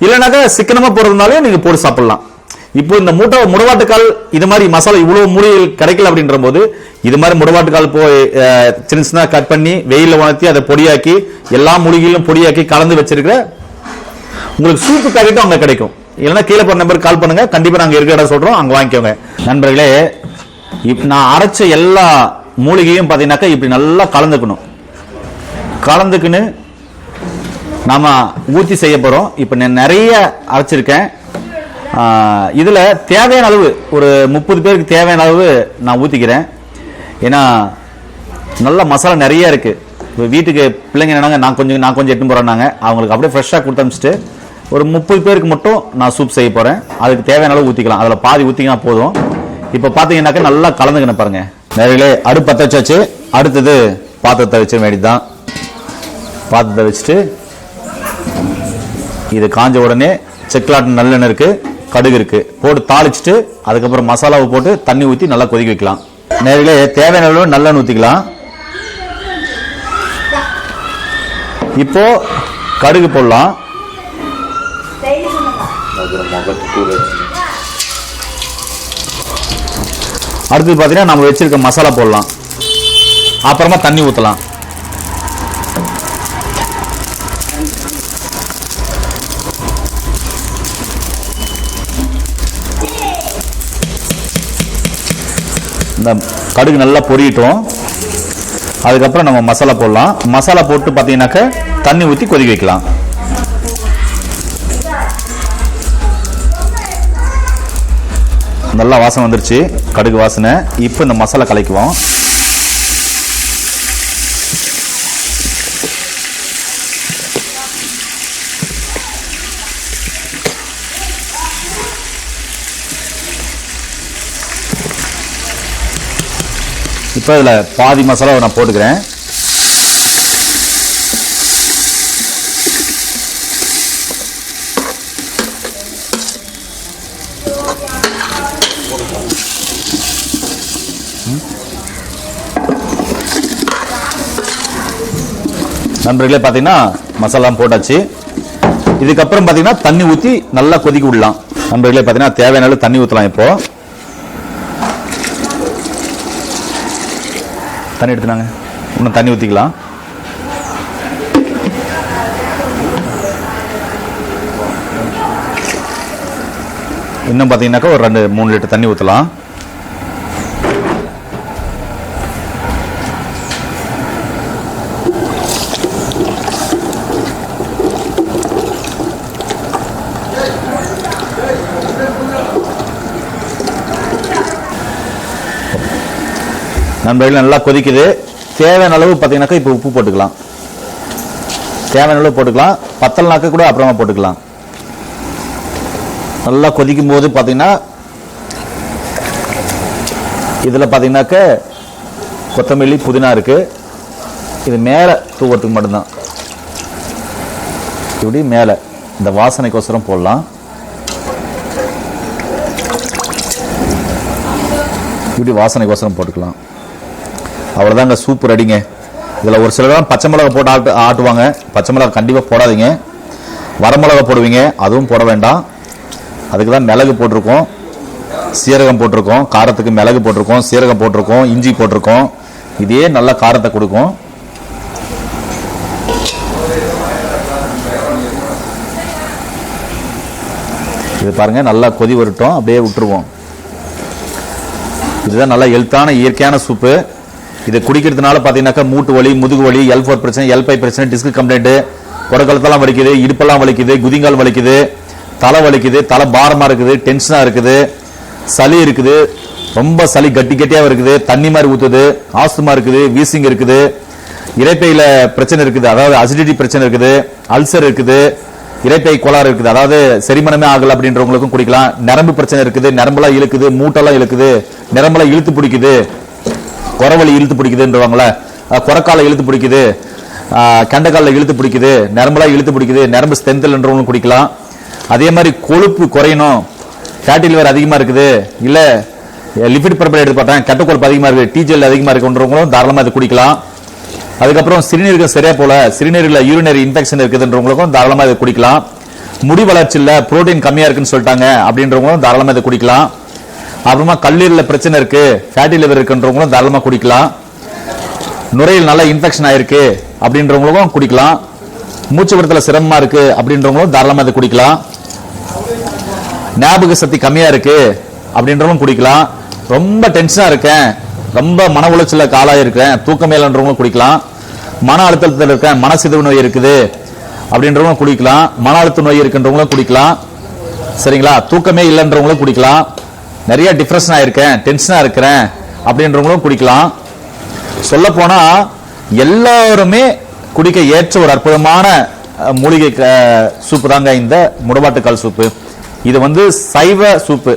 இல்லைனாக்கா சிக்கனமா போடுறதுனாலே நீங்க போட்டு சாப்பிடலாம். இப்போ இந்த முடவாட்டுக்கால் இது மாதிரி மசாலா இவ்வளவு மூலிகைகள் கிடைக்கல அப்படின்ற போது இது மாதிரி முடவாட்டுக்கால் போய் சின்ன சின்ன கட் பண்ணி வெயில உணர்த்தி அதை பொடியாக்கி எல்லா மூலிகையிலும் பொடியாக்கி கலந்து வச்சிருக்கிற உங்களுக்கு சூப்பு பாக்கெட்டும் அங்க கிடைக்கும். இல்லைன்னா கீழே போற நம்பருக்கு கால் பண்ணுங்க, கண்டிப்பா நாங்க இருக்கிற இடம் சொல்றோம், அங்க வாங்கிக்கோங்க. நண்பர்களே, நான் அரைச்ச எல்லா மூலிகையும் பாத்தீங்கன்னாக்கா இப்படி நல்லா கலந்துக்குன்னு நாம ஊத்தி செய்ய போறோம். இப்ப நான் நிறைய அரைச்சிருக்கேன். இதுல தேவையான அளவு ஒரு 30 பேருக்கு தேவையான அளவு நான் ஊத்திக்கிறேன். ஏன்னா நல்ல மசாலா நிறைய இருக்கு. வீட்டுக்கு பிள்ளைங்க என்னங்க நான் கொஞ்சம் எட்டு போறேன்னாங்க, அவங்களுக்கு அப்படியே ஃப்ரெஷ்ஷா கொடுத்து அனுப்பிச்சிட்டு ஒரு 30 பேருக்கு மட்டும் நான் சூப் செய்ய போறேன். அதுக்கு தேவையான அளவு ஊத்திக்கலாம். அதுல பாதி ஊத்திங்கன்னா போதும். இப்ப பாத்தீங்கன்னாக்க நல்லா கலந்துக்கணும் பாருங்க. நிறைய அடுப்பு பத்த வச்சாச்சு. அடுத்தது பாத்திரத்தை வச்சு வேண்டியதுதான். பாத்திரத்தை வச்சுட்டு இது காஞ்ச உடனே செக்லாட்டு நல்லெண்ணெய் இருக்கு, கடுகு இருக்கு, போட்டு தாளிச்சுட்டு அதுக்கப்புறம் மசாலாவை போட்டு தண்ணி ஊற்றி நல்லா கொதிக்க வைக்கலாம். நேரிலே தேவையான அளவு நல்லெண்ணெய் ஊற்றிக்கலாம். இப்போ கடுகு போடலாம். அடுத்து பார்த்தீங்கன்னா நம்ம வச்சிருக்க மசாலா போடலாம். அப்புறமா தண்ணி ஊற்றலாம். இந்த கடுகு நல்லா பொரியட்டும். அதுக்கப்புறம் நம்ம மசாலா போடலாம். மசாலா போட்டு பார்த்தீங்கன்னாக்க தண்ணி ஊற்றி கொதிக்க வைக்கலாம். நல்லா வாசனை வந்துருச்சு, கடுகு வாசனை. இப்போ இந்த மசாலா கலக்குவோம். இப்போ இதில் பாதி மசாலாவை நான் போட்டுக்கிறேன். நண்பர்களே, பார்த்தீங்கன்னா மசாலா போட்டாச்சு. இதுக்கப்புறம் பார்த்தீங்கன்னா தண்ணி ஊற்றி நல்லா கொதிக்க விடலாம். நண்பர்களே, பார்த்தீங்கன்னா தேவையான அளவு தண்ணி ஊற்றலாம். இப்போ தண்ணி எடுத்துனாங்க, இன்னும் தண்ணி ஊற்றிக்கலாம். இன்னும் பார்த்தீங்கன்னாக்கா ஒரு 2-3 லிட்டர் தண்ணி ஊற்றலாம். நண்பர்கள் நல்லா கொதிக்குது. தேவையான அளவு பார்த்தீங்கன்னாக்கா இப்போ உப்பு போட்டுக்கலாம். தேவையான அளவு போட்டுக்கலாம். பத்தல்னாக்க கூட அப்புறமா போட்டுக்கலாம். நல்லா கொதிக்கும் போது பார்த்தீங்கன்னா இதில் பார்த்தீங்கன்னாக்க கொத்தமல்லி புதினா இருக்கு. இது மேலே தூவத்துக்கு மட்டும்தான், இப்படி மேலே இந்த வாசனைக்கோசரம் போடலாம். இப்படி வாசனைக்கோசரம் போட்டுக்கலாம். அவ்வளோதாங்க, சூப்பு ரெடிங்க. இதில் ஒரு சிலர் பச்சை மிளகா போட்டு ஆட்டுவாங்க. பச்சை மிளகா கண்டிப்பாக போடாதீங்க. வரமிளகா போடுவீங்க, அதுவும் போட வேண்டாம். அதுக்கு தான் மிளகு போட்டிருக்கோம், சீரகம் போட்டிருக்கோம். காரத்துக்கு மிளகு போட்டிருக்கோம், சீரகம் போட்டிருக்கோம், இஞ்சி போட்டிருக்கோம். இதே நல்ல காரத்தை கொடுக்கும். இது பாருங்க, நல்லா கொதி வரட்டும், அப்படியே விட்டுருவோம். இதுதான் நல்ல ஹெல்த்தான இயற்கையான சூப்பு. இதை குடிக்கிறதுனால பார்த்தீங்கன்னாக்கா மூட்டு வலி, முதுகு வலி, L4 பிரச்சனை, L5 பிரச்சனை, டிஸ்க் கம்ப்ளைண்ட், புறக்கலத்தெல்லாம் வலிக்குது, இடுப்பெல்லாம் வலிக்குது, குதிங்கால் வலிக்குது, தலை வலிக்குது, தலை பாரமாக இருக்குது, டென்ஷனாக இருக்குது, சளி இருக்குது, ரொம்ப சளி கட்டி கட்டியாக இருக்குது, தண்ணி மாதிரி ஊற்றுது, ஆஸ்துமா இருக்குது, வீசிங் இருக்குது, இரைப்பையில் பிரச்சனை இருக்குது, அதாவது அசிடிட்டி பிரச்சனை இருக்குது, அல்சர் இருக்குது, இரைப்பை கோளாறு இருக்குது, அதாவது செரிமனமே ஆகல அப்படின்றவங்களுக்கும் குடிக்கலாம். நரம்பு பிரச்சனை இருக்குது, நரம்பெல்லாம் இழுக்குது, மூட்டெல்லாம் இழுக்குது, நரம்பெல்லாம் இழுத்து பிடிக்குது, குறவழி இழுத்து பிடிக்குதுன்றவாங்களே, குறக்கால இழுத்து பிடிக்குது, கண்டக்கால இழுத்து பிடிக்குது, நரம்பெல்லாம் இழுத்து பிடிக்குது, நரம்பு ஸ்ட்ரென்த்ன்றவங்களும் குடிக்கலாம். அதே மாதிரி கொழுப்பு குறையணும், ஃபேட்டி லிவர் அதிகமாக இருக்குது, இல்லை லிபிட் பரப்பல் எடுத்து பார்த்தேன் கெட்ட கொழுப்பு அதிகமாக இருக்குது, டீஜெல் அதிகமாக இருக்குன்றவங்களும் தாராளமாக இது குடிக்கலாம். அதுக்கப்புறம் சிறுநீருக்கு சரியா போல, சிறுநீரில் யூரினரி இன்ஃபெக்ஷன் இருக்குதுன்றவங்களுக்கும் தாராளமாக இதை குடிக்கலாம். முடி வளர்ச்சி இல்லை, புரோட்டீன் கம்மியாக இருக்குன்னு சொல்லிட்டாங்க அப்படின்றவங்களும் தாராளமாக இதை குடிக்கலாம். அப்புறமா கல்லீரலில் பிரச்சனை இருக்கு, ஃபேட்டி லிவர் இருக்குன்றவங்களும் தாராளமாக குடிக்கலாம். நுரையில் நல்லா இன்ஃபெக்ஷன் ஆயிருக்கு அப்படின்றவங்களுக்கும் குடிக்கலாம். மூச்சு விடத்தில் சிரமமா இருக்கு அப்படின்றவங்களும் தாராளமாக இதை குடிக்கலாம். ஞாபக சக்தி கம்மியா இருக்கு அப்படின்றவங்களும் குடிக்கலாம். ரொம்ப டென்ஷனா இருக்கேன், ரொம்ப மன உளைச்சல காலா இருக்கேன், தூக்கமே இல்லைன்றவங்களும் குடிக்கலாம். மன அழுத்தத்தில் இருக்கேன், மனசிதைவு நோய் இருக்குது அப்படின்றவங்களும் குடிக்கலாம். மன அழுத்த நோய் இருக்குன்றவங்களும் குடிக்கலாம். சரிங்களா, தூக்கமே இல்லைன்றவங்களும் குடிக்கலாம். நிறைய டிப்ரெஷன் ஆயிருக்கேன், டென்ஷனா இருக்கிறேன் அப்படின்றவங்களும் குடிக்கலாம். சொல்ல போனா எல்லாருமே குடிக்க ஏற்ற ஒரு அற்புதமான மூலிகை சூப்பு தாங்க இந்த முடவாட்டுக்கால் சூப்பு. இது சைவ சூப்பு,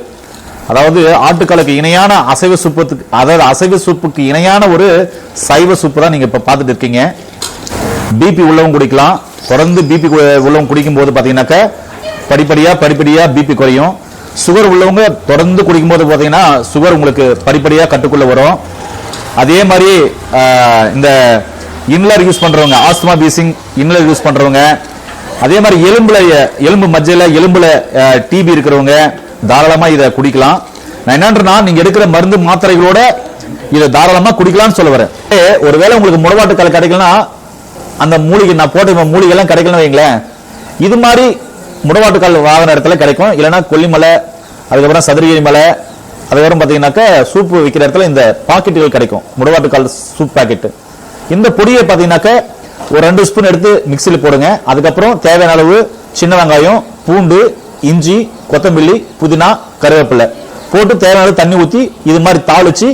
அதாவது ஆட்டுக்காலுக்கு இணையான அசைவ சூப்புக்கு, அதாவது அசைவ சூப்புக்கு இணையான ஒரு சைவ சூப்பு தான் நீங்க இப்ப பார்த்துட்டு இருக்கீங்க. பிபி உள்ளவங்க குடிக்கலாம். தொடர்ந்து பிபி உள்ளவங்க குடிக்கும் போது பாத்தீங்கன்னாக்க படிப்படியா பிபி குறையும். சுகர் உள்ளவங்க தொடர்ந்து குடிக்கும் போது பாத்தீங்கன்னா சுகர் உங்களுக்கு படிப்படியா கட்டுக்குள்ள வரும். அதே மாதிரி இந்த இன்லர் யூஸ் பண்றவங்க, ஆஸ்துமா பீசிங் இன்லர் யூஸ் பண்றவங்க, அதே மாதிரி எலும்பு மஜ்ஜையில எலும்புல டிபி இருக்கிறவங்க தாராளமா இதை குடிக்கலாம். நான் என்னன்றா, நீங்க எடுக்கிற மருந்து மாத்திரைகளோட இதை தாராளமா குடிக்கலாம்னு சொல்ல வரேன். ஒருவேளை உங்களுக்கு முடவாட்டுக்கால் கிடைக்கலன்னா, அந்த மூலிகை நான் போட்ட மூலிகை எல்லாம் கிடைக்கலன்னு வைங்களேன், இது மாதிரி முடவாட்டுக்கால் வாகன இடத்துல கிடைக்கும். இல்லைன்னா கொல்லிமலை, அதுக்கப்புறம் சதுரகிரி மலை, அதுக்கப்புறம் பாத்தீங்கன்னாக்க சூப்பு விற்கிற இடத்துல இந்த பாக்கெட்டுகள் கிடைக்கும், முடவாட்டுக்கால் சூப் பாக்கெட். இந்த பொடியை பாத்தீங்கன்னாக்க ஒரு 2 ஸ்பூன் எடுத்து மிக்சியில் போடுங்க. அதுக்கப்புறம் தேவையான அளவு சின்ன வெங்காயம், பூண்டு, இஞ்சி, கொத்தமல்லி, புதினா, கருவேப்பிலை போட்டு தேவையான அளவு தண்ணி ஊற்றி இது மாதிரி தாளிச்சு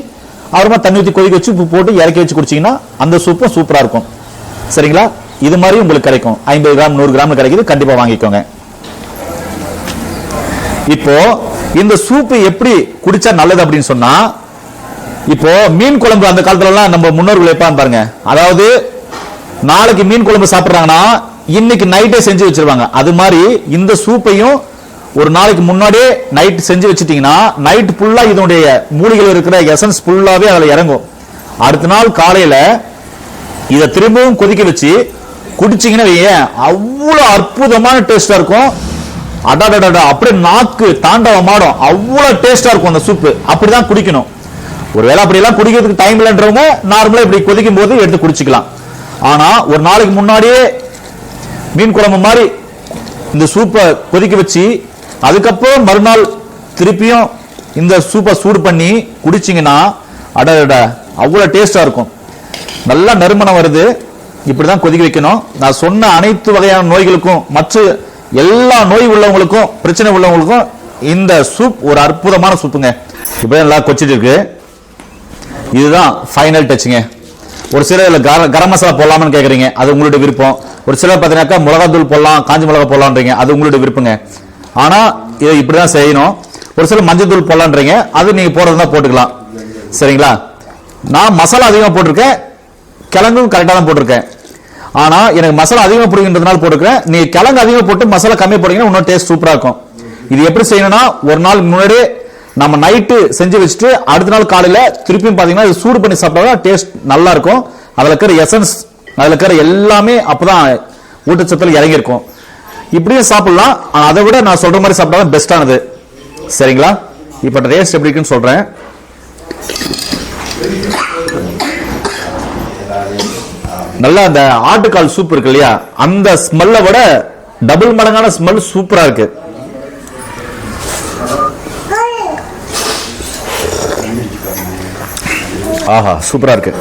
அப்புறமா தண்ணி ஊற்றி கொதிக்க வச்சு உப்பு போட்டு இறக்கி வச்சு குடிச்சீங்கன்னா அந்த சூப்பும் சூப்பரா இருக்கும். சரிங்களா, இது மாதிரி உங்களுக்கு கிடைக்கும். 50 கிராம் 100 கிராம் கிடைக்குது, கண்டிப்பா வாங்கிக்கோங்க. இப்போ இந்த சூப்பு எப்படி குடிச்சா நல்லது அப்படின்னு சொன்னா, இப்போ மீன் குழம்பு அந்த காலத்துல எல்லாம் நம்ம முன்னோர்கள் வைப்பான்னு பாருங்க. அதாவது நாளைக்கு மீன் குழம்பு சாப்பிடுறாங்கன்னா இன்னைக்கு நைட்டே செஞ்சு வச்சிருவாங்க. அது மாதிரி இந்த சூப்பையும் ஒரு நாளைக்கு முன்னாடியே நைட் செஞ்சு வச்சிட்டீங்கன்னா நைட் ஃபுல்லா இதனுடைய மூலிகையில் இருக்கிற எசன்ஸ் ஃபுல்லாவே அதுல இறங்கும். அடுத்த நாள் காலையில இதை திரும்பவும் கொதிக்க வச்சு குடிச்சீங்கன்னா அவ்வளவு அற்புதமான டேஸ்டா இருக்கும். அடாடா, அப்படியே நாக்கு தாண்டவம் ஆடும், அவ்வளவு டேஸ்டா இருக்கும் அந்த சூப்பு. அப்படிதான் குடிக்கணும். ஒருவேளை அப்படி எல்லாம் குடிக்கிறதுக்கு டைம் இல்லைன்றவங்க நார்மலா இப்படி கொதிக்கும் போது எடுத்து குடிச்சுக்கலாம். ஆனா ஒரு நாளைக்கு முன்னாடியே மீன் குழம்பு மாதிரி இந்த சூப்பை கொதிக்க வச்சு அதுக்கப்புறம் மறுநாள் திருப்பியும் இந்த சூப்பை சூடு பண்ணி குடிச்சிங்கன்னா அடடா அவ்வளவு டேஸ்டா இருக்கும். நல்லா நறுமணம் வருது. இப்படிதான் கொதிக்க வைக்கணும். நான் சொன்ன அனைத்து வகையான நோய்களுக்கும், மற்ற எல்லா நோய் உள்ளவங்களுக்கும், பிரச்சனை உள்ளவங்களுக்கும் இந்த சூப் ஒரு அற்புதமான சூப்புங்க. இப்ப நல்லா கொச்சிட்டு இருக்கு. இதுதான் ஃபைனல் டச்சுங்க. ஒரு சிலர் இதில் கரம் மசாலா போடலாம்னு கேட்குறீங்க, அது உங்களுடைய விருப்பம். ஒரு சிலர் பார்த்தீங்கன்னாக்கா மிளகாத்தூள் போடலாம், காஞ்சி மிளகா போடலான்றீங்க, அது உங்களுடைய விருப்பங்க. ஆனால் இதை இப்படி தான் செய்யணும். ஒரு சிலர் மஞ்சள் தூள் போடலான்றீங்க, அது நீங்கள் போடுறதுனா போட்டுக்கலாம். சரிங்களா? நான் மசாலா அதிகமாக போட்டிருக்கேன், கிழங்கும் கரெக்டாக தான் போட்டிருக்கேன். ஆனால் எனக்கு மசாலா அதிகமாக பிடிக்கின்றதுனால போட்டுருக்கேன். நீங்கள் கிழங்கு அதிகமாக போட்டு மசாலா கம்மியாக போட்டீங்கன்னா இன்னும் டேஸ்ட் சூப்பராக இருக்கும். இது எப்படி செய்யணும்னா, ஒரு நாள் முன்னாடி நம்ம நைட்டு செஞ்சு வச்சுட்டு அடுத்த நாள் காலையில் திருப்பியும் பார்த்தீங்கன்னா இது சூடு பண்ணி சாப்பிட்டா டேஸ்ட் நல்லா இருக்கும். அதில் இருக்கிற எசன்ஸ், அதில் இருக்கிற எல்லாமே அப்போதான் ஊட்டச்சத்தில் இறங்கி இருக்கும். இப்படியும் சாப்பிடலாம், ஆனால் அதை விட நான் சொல்ற மாதிரி சாப்பிட்டா தான் பெஸ்டானது. சரிங்களா? இப்போ டேஸ்ட் எப்படி இருக்குன்னு சொல்றேன். நல்லா அந்த ஆட்டுக்கால் சூப் இருக்கு இல்லையா, அந்த ஸ்மெல்லை விட டபுள் மடங்கான ஸ்மெல் சூப்பரா இருக்கு. ஆஹா, சூப்பரா இருக்கு.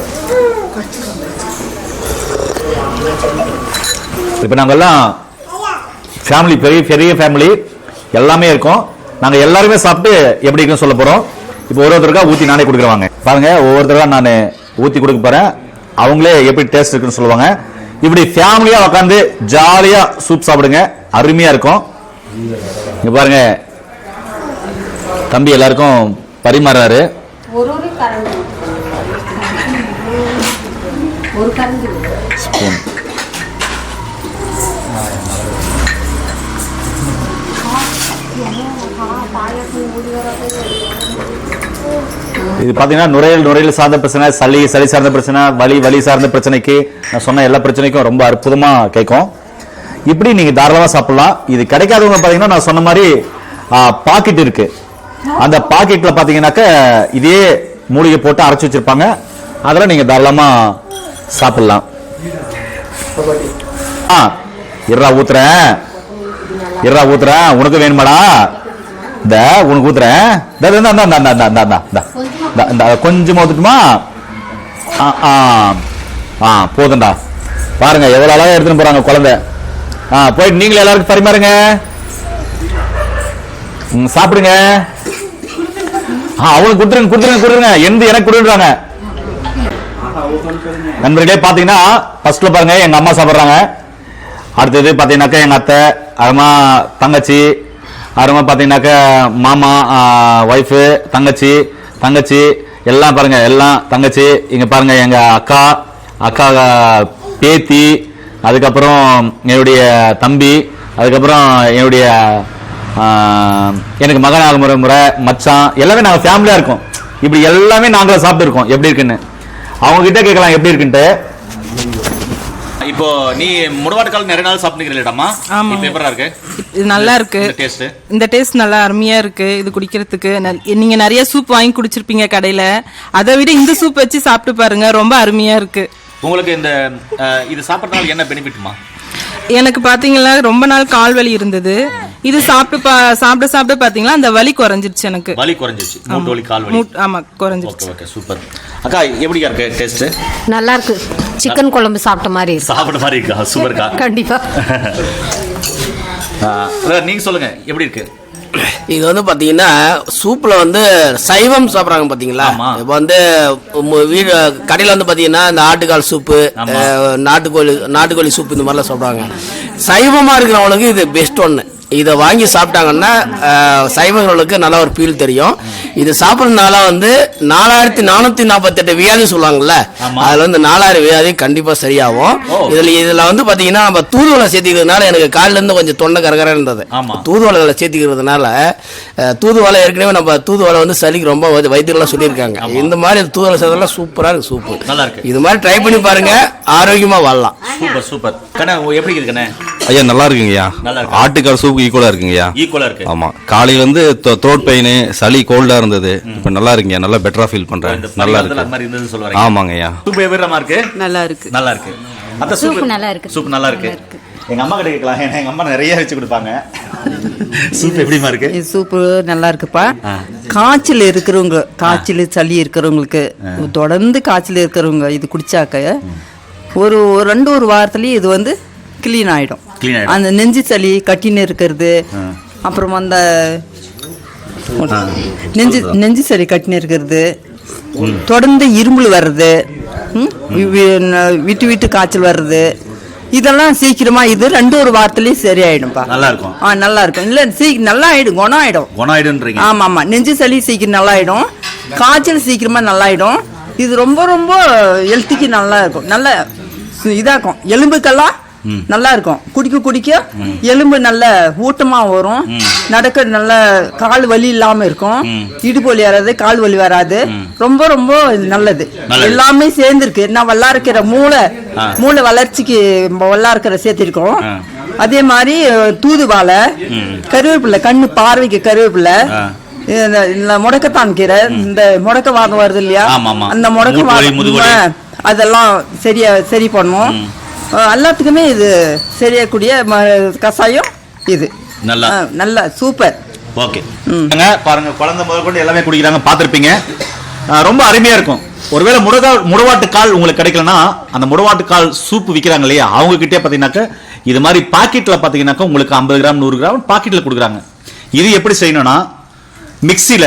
இப்ப நாங்க எல்லாம் ஃபேமிலி, பெரிய பெரிய ஃபேமிலி எல்லாமே இருக்கும். நாங்க எல்லாருமே சாப்பிட்டு எப்படி இருக்குன்னு சொல்ல போறோம். இப்போ ஒருத்தருக்கா ஊத்தி நானே கொடுக்குறவாங்க பாருங்க. ஒவ்வொருத்தருக்கா நான் ஊத்தி கொடுக்க போறேன், அவங்களே எப்படி டேஸ்ட் இருக்குன்னு சொல்லுவாங்க. இப்படி ஃபேமிலியா உட்காந்து ஜாலியா சூப் சாப்பிடுங்க, அருமையா இருக்கும். இங்க பாருங்க, தம்பி எல்லாருக்கும் பரிமாறாரு. ஸ்பூன் இது பாத்தீங்கன்னா நுரையீரல் சார்ந்த பிரச்சனை, சளி சார்ந்த பிரச்சனை, வலி சார்ந்த பிரச்சனைக்கு நான் சொன்ன எல்லா பிரச்சனைக்கும் ரொம்ப அற்புதமா கேட்கும். இப்படி நீங்க தாராளமா சாப்பிடலாம். இது கிடைக்காதவங்க பாத்தீங்கன்னா நான் சொன்ன மாதிரி பாக்கெட் இருக்கு. அந்த பாக்கெட்ல பாத்தீங்கன்னாக்க இதே மூலிகை போட்டு அரைச்சு வச்சிருப்பாங்க, அதெல்லாம் நீங்க தாராளமா சாப்பிடலாம். இறா ஊத்துறேன், உனக்கு வேணுமாடா? இந்த உனக்கு ஊத்துறேன், கொஞ்சமா ஊத்துட்டுமா? போதும்டா. பாருங்க எவ்வளவு அழகா எடுத்துட்டு போறாங்க குழந்தை. போயிட்டு நீங்களே எல்லாருக்கும் பரிமாறுங்க, சாப்பிடுங்க. அவனுக்கு கொடுத்துருங்க, எந்த எனக்கு கொடுத்துறாங்க. நண்பர்களே பாத்தீங்கன்னா ஃபர்ஸ்ட்ல பாருங்க எங்க அம்மா சாப்பிடுறாங்க, அடுத்தது பாத்தீங்கன்னாக்கா எங்க அத்தை, அப்புறமா தங்கச்சி, அப்புறமா பாத்தீங்கன்னாக்கா மாமா ஒய்ஃபு, தங்கச்சி எல்லாம் பாருங்க, எல்லாம் தங்கச்சி. இங்க பாருங்க எங்க அக்கா பேத்தி, அதுக்கப்புறம் என்னுடைய தம்பி, அதுக்கப்புறம் என்னுடைய எனக்கு மகனாக முறை மச்சான், எல்லாமே நாங்க ஃபேமிலியா இருக்கோம். இப்படி எல்லாமே நாங்களே சாப்பிட்டு இருக்கோம். எப்படி இருக்குன்னு அவங்க கிட்ட கேட்கலாம் எப்படி இருக்குன்ட்டு. இப்போ நீ முடவாட்டுக்கால் நிறைய நாள் சாப்பிட்டுக்கிறீங்களா? இப்போ எப்படி இருக்கு? இது நல்லா இருக்கு. இந்த டேஸ்ட் நல்லா அருமையா இருக்கு. இது குடிக்கிறதுக்கு நீங்க நிறைய சூப் வாங்கி குடிச்சிருப்பீங்க கடையில, அதை விட இந்த சூப் வச்சு சாப்பிட்டு பாருங்க, ரொம்ப அருமையா இருக்கு. உங்களுக்கு இந்த இது சாப்பிட்றதுனால என்ன பெனிஃபிட்மா? எனக்கு பாத்தீங்கன்னா ரொம்ப நாள் கால் வலி இருந்தது. இது சாப்பிட்டு பாத்தீங்கன்னா அந்த வலி குறைஞ்சிருச்சு. எனக்கு வலி குறைஞ்சிருச்சு, மூட்டு வலி, கால் வலி. ஆமா, குறைஞ்சிருச்சு. Okay, super. அக்கா எப்படியா இருக்கு டேஸ்ட்? நல்லா இருக்கு. சிக்கன் குழம்பு சாப்பிட்ட மாதிரி இருக்கா? சூப்பர்க்கா. கண்டிப்பா. நீங்க சொல்லுங்க எப்படி இருக்கு? இது வந்து பாத்தீங்கன்னா சூப்ல வந்து சைவம் சாப்பிட்றாங்க பாத்தீங்களா. இப்போ வந்து வீடு கடையில வந்து பாத்தீங்கன்னா இந்த ஆட்டுக்கால் சூப்பு, நாட்டுக்கோழி சூப்பு, இந்த மாதிரிலாம் சாப்பிடுவாங்க. சைவமா இருக்கிறவங்களுக்கு இது பெஸ்ட் ஒன்று. இதை வாங்கி சாப்பிட்டாங்கன்னா சைவங்களுக்கு நல்ல ஒரு ஃபீல் தெரியும். இது சாப்பிட்றதுனால வந்து 4448 வியாதி சொல்லுவாங்கல்ல, அதுல வந்து 4000 வியாதி கண்டிப்பா சரியாகும். இதுல வந்து பாத்தீங்கன்னா நம்ம தூதுவளை சேர்த்திக்கிறதுனால எனக்கு காலில இருந்து கொஞ்சம் தொண்டை கரகரா இருந்தது. தூதுவளைகளை சேர்த்திக்கிறதுனால, தூதுவளை ஏற்கனவே நம்ம தூதுவளை வந்து சளிக்கு ரொம்ப வைத்தியெல்லாம் சொல்லியிருக்காங்க. இந்த மாதிரி தூதுவளை சேர்த்தெல்லாம் சூப்பரா இருக்கு, சூப்பு நல்லா இருக்கு. இது மாதிரி ட்ரை பண்ணி பாருங்க, ஆரோக்கியமா வாழலாம். Super super. எப்படி இருக்குண்ணே? ஐயா நல்லா இருக்குங்கய்யா. ஆட்டுக்கால் சூப் ஈக்குவலா இருக்குங்கய்யா. ஈக்குவலா இருக்கு. ஆமா, காலையில இருந்து த்ரோட் பெயின், சளி, கோல்டா இருந்தது. இப்ப நல்லா இருக்குங்க, நல்லா பெட்டரா ஃபீல் பண்றேன். நல்லா இருக்கு. ஆமாங்கய்யா. சூப் எப்படிமா இருக்கு? நல்லா இருக்கு. நல்லா இருக்கு. அந்த சூப் நல்லா இருக்கு. சூப் நல்லா இருக்கு. எங்க அம்மா கிட்ட கேட்கலாம், ஏன்னா எங்க அம்மா நிறைய வச்சு கொடுப்பாங்க. சூப் எப்படிமா இருக்கு? சூப்பு நல்லா இருக்குப்பா. காய்ச்சல் இருக்கிறவங்க, காய்ச்சல் சளி இருக்கிறவங்களுக்கு, தொடர்ந்து காய்ச்சல் இருக்கிறவங்க இது குடிச்சாக்க ஒரு 2 வாரத்துலயே இது வந்து கிளீன் ஆயிடும். அந்த நெஞ்சு சளி கட்டின்னு இருக்கிறது, அப்புறம் அந்த நெஞ்சு சளி கட்டின்னு இருக்கிறது, தொடர்ந்து இருமல் வர்றது, விட்டு காய்ச்சல் வர்றது, இதெல்லாம் சீக்கிரமா இது 2 வாரத்திலயே சரியாயிடும்பா. நல்லா இருக்கும். நல்லா இருக்கும். இல்ல நல்லா ஆயிடும், குணம் ஆயிடும். ஆமா, நெஞ்சு சளி சீக்கிரம் நல்லா ஆயிடும், காய்ச்சல் சீக்கிரமா நல்லா ஆயிடும். இது ரொம்ப ரொம்ப ஹெல்த்துக்கு நல்லா இருக்கும், நல்ல இதாக்கும், எலும்புக்கெல்லாம் நல்லா இருக்கும். குடிக்க எலும்பு நல்ல ஊட்டமா வரும், நடக்க நல்ல கால் வலி இல்லாம இருக்கும், இடுப்பு வலி வராது, கால் வலி வராது. ரொம்ப ரொம்ப நல்லது. எல்லாமே சேர்ந்துருக்கு. நான் வல்லாரைக்கிற மூளை வளர்ச்சிக்கு வல்லாரைக்கிற சேர்த்திருக்கோம். அதே மாதிரி தூதுவாழை, கருவேப்பிலை, கண்ணு பார்வைக்கு கருவேப்பிலை, முடக்கத்தான் கீரை, இந்த முடக்க வாதம் வருது இல்லையா, அந்த முடக்க வாதம் அதெல்லாம் சரி பண்ணும். எல்லாத்துக்குமே இது செய்யக்கூடிய கஷாயம் இது. நல்ல சூப்பர். ஓகே, பாருங்க, குழந்தை முதல் கொண்டு எல்லாமே குடிக்கிறாங்க, பார்த்திருப்பீங்க. ரொம்ப அருமையா இருக்கும். ஒருவேளை முடவாட்டுக்கால் உங்களுக்கு கிடைக்கலன்னா அந்த முடவாட்டுக்கால் சூப் விற்கிறாங்க இல்லையா, அவங்க கிட்டே பார்த்தீங்கன்னாக்க இது மாதிரி பாக்கெட்ல பார்த்தீங்கன்னாக்கா உங்களுக்கு 50 கிராம் 100 கிராம் பாக்கெட்ல கொடுக்குறாங்க. இது எப்படி செய்யணும்னா, மிக்சியில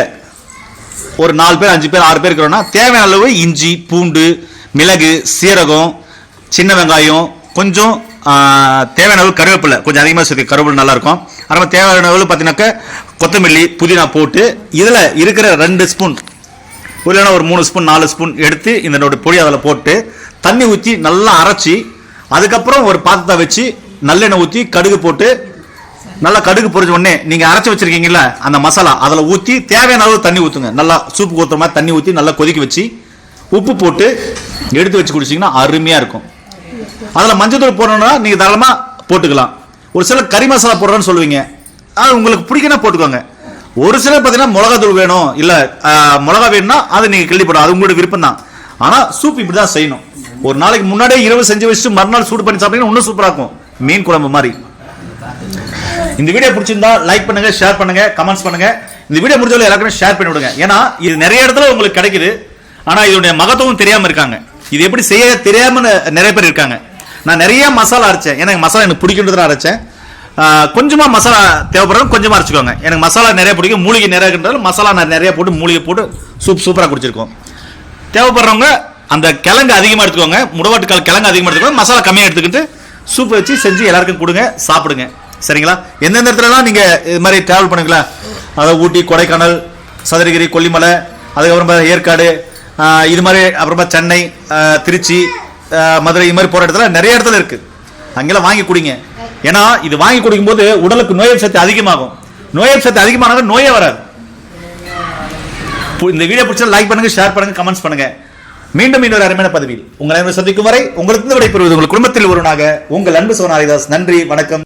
ஒரு 4 பேர் 5 பேர் 6 பேர் இருக்கிறோம்னா தேவையான அளவு இஞ்சி, பூண்டு, மிளகு, சீரகம், சின்ன வெங்காயம், கொஞ்சம் தேவையான அளவு கருவேப்பிலை, கொஞ்சம் அதிகமாக சேர்த்து, கருவேப்பிலை நல்லா இருக்கும். அப்புறம் தேவையான அளவு பார்த்தீங்கன்னாக்க கொத்தமல்லி, புதினா போட்டு இதில் இருக்கிற 2 ஸ்பூன் இல்லைன்னா ஒரு 3 ஸ்பூன் 4 ஸ்பூன் எடுத்து இந்த பொடி அதில் போட்டு தண்ணி ஊற்றி நல்லா அரைச்சி, அதுக்கப்புறம் ஒரு பாத்திரத்தை வச்சு நல்லெண்ணெய் ஊற்றி கடுகு போட்டு நல்லா கடுகு பொரிஞ்ச உடனே நீங்கள் அரைச்சி வச்சிருக்கீங்களா அந்த மசாலா அதில் ஊற்றி தேவையான அளவு தண்ணி ஊற்றுங்க. நல்லா சூப்பு ஊற்றுற மாதிரி தண்ணி ஊற்றி நல்லா கொதிக்க வச்சு உப்பு போட்டு எடுத்து வச்சு குடிச்சிங்கன்னா அருமையாக இருக்கும். அதில் மஞ்சள் போடணும்னா நீங்கள் தாராளமாக போட்டுக்கலாம். ஒரு சிலர் கறி மசாலா போடுறேன்னு சொல்லுவீங்க, அது உங்களுக்கு பிடிக்கணும் போட்டுக்கோங்க. ஒரு சிலர் பார்த்தீங்கன்னா மிளகாத்தூள் வேணும், இல்லை மிளகா வேணும்னா அது நீங்கள் கிள்ளி போடணும், அது உங்களோட விருப்பம் தான். ஆனால் சூப் இப்படி தான் செய்யணும். ஒரு நாளைக்கு முன்னாடியே இரவு செஞ்சு வச்சுட்டு மறுநாள் சூடு பண்ணி சாப்பிட்டீங்கன்னா இன்னும் சூப்பராக இருக்கும், மீன் குழம்பு மாதிரி. இந்த வீடியோ பிடிச்சிருந்தா லைக் பண்ணுங்க, ஷேர் பண்ணுங்க, கமெண்ட்ஸ் பண்ணுங்க. இந்த வீடியோ முடிஞ்சவரை எல்லாருக்குமே ஷேர் பண்ணி விடுங்க. ஏன்னா இது நிறைய இடத்துல உங்களுக்கு கிடைக்குது, ஆனா இதோடைய மகத்துவம் தெரியாம இருக்காங்க. இது எப்படி செய்ய தெரியாம நிறைய பேர் இருக்காங்க. நான் நிறைய மசாலா அரைச்சேன், எனக்கு மசாலா எனக்கு பிடிக்கின்றது அரைச்சேன். கொஞ்சமா மசாலா தேவைப்படுறது கொஞ்சமா அரைச்சிக்கோங்க. எனக்கு மசாலா நிறைய பிடிக்கும், மூலிகை நிறைய இருக்கின்றது மசாலா நான் நிறைய போட்டு மூலிகை போட்டு சூப் சூப்பராக குடிச்சிருக்கோம். தேவைப்படுறவங்க அந்த கிழங்கு அதிகமாக எடுத்துக்கோங்க, முடவாட்டுக்கால் கிழங்கு அதிகமாக எடுத்துக்கோங்க, மசாலா கம்மியாக எடுத்துக்கிட்டு சூப் வச்சு செஞ்சு எல்லாருக்கும் கொடுங்க, சாப்பிடுங்க. சரிங்களா? எந்தெந்த இடத்துலலாம் நீங்க இது மாதிரி டிராவல் பண்ணுங்களா, அதாவது ஊட்டி, கொடைக்கானல், சதுரகிரி, கொல்லிமலை, அதுக்கப்புறம் ஏற்காடு, இது மாதிரி அப்புறமா சென்னை, திருச்சி, மதுரை, இது மாதிரி போற இடத்துல நிறைய இடத்துல இருக்கு. அங்கெல்லாம் வாங்கி குடிங்க. ஏன்னா இது வாங்கி குடிக்கும் போது உடலுக்கு நோய் சக்தி அதிகமாகும். நோய் சக்தி அதிகமானாக நோயே வராது. இந்த வீடியோ பிடிச்சா லைக் பண்ணுங்க, ஷேர் பண்ணுங்க, கமெண்ட்ஸ் பண்ணுங்க. மீண்டும் இன்னொரு அருமையான பதிவில் உங்களை சந்திக்கும் வரை உங்களுக்கு விடைபெறுவது உங்கள் குடும்பத்தில் ஒருவனாக உங்கள் அன்பு சோனா ஹரிதாஸ். நன்றி, வணக்கம்.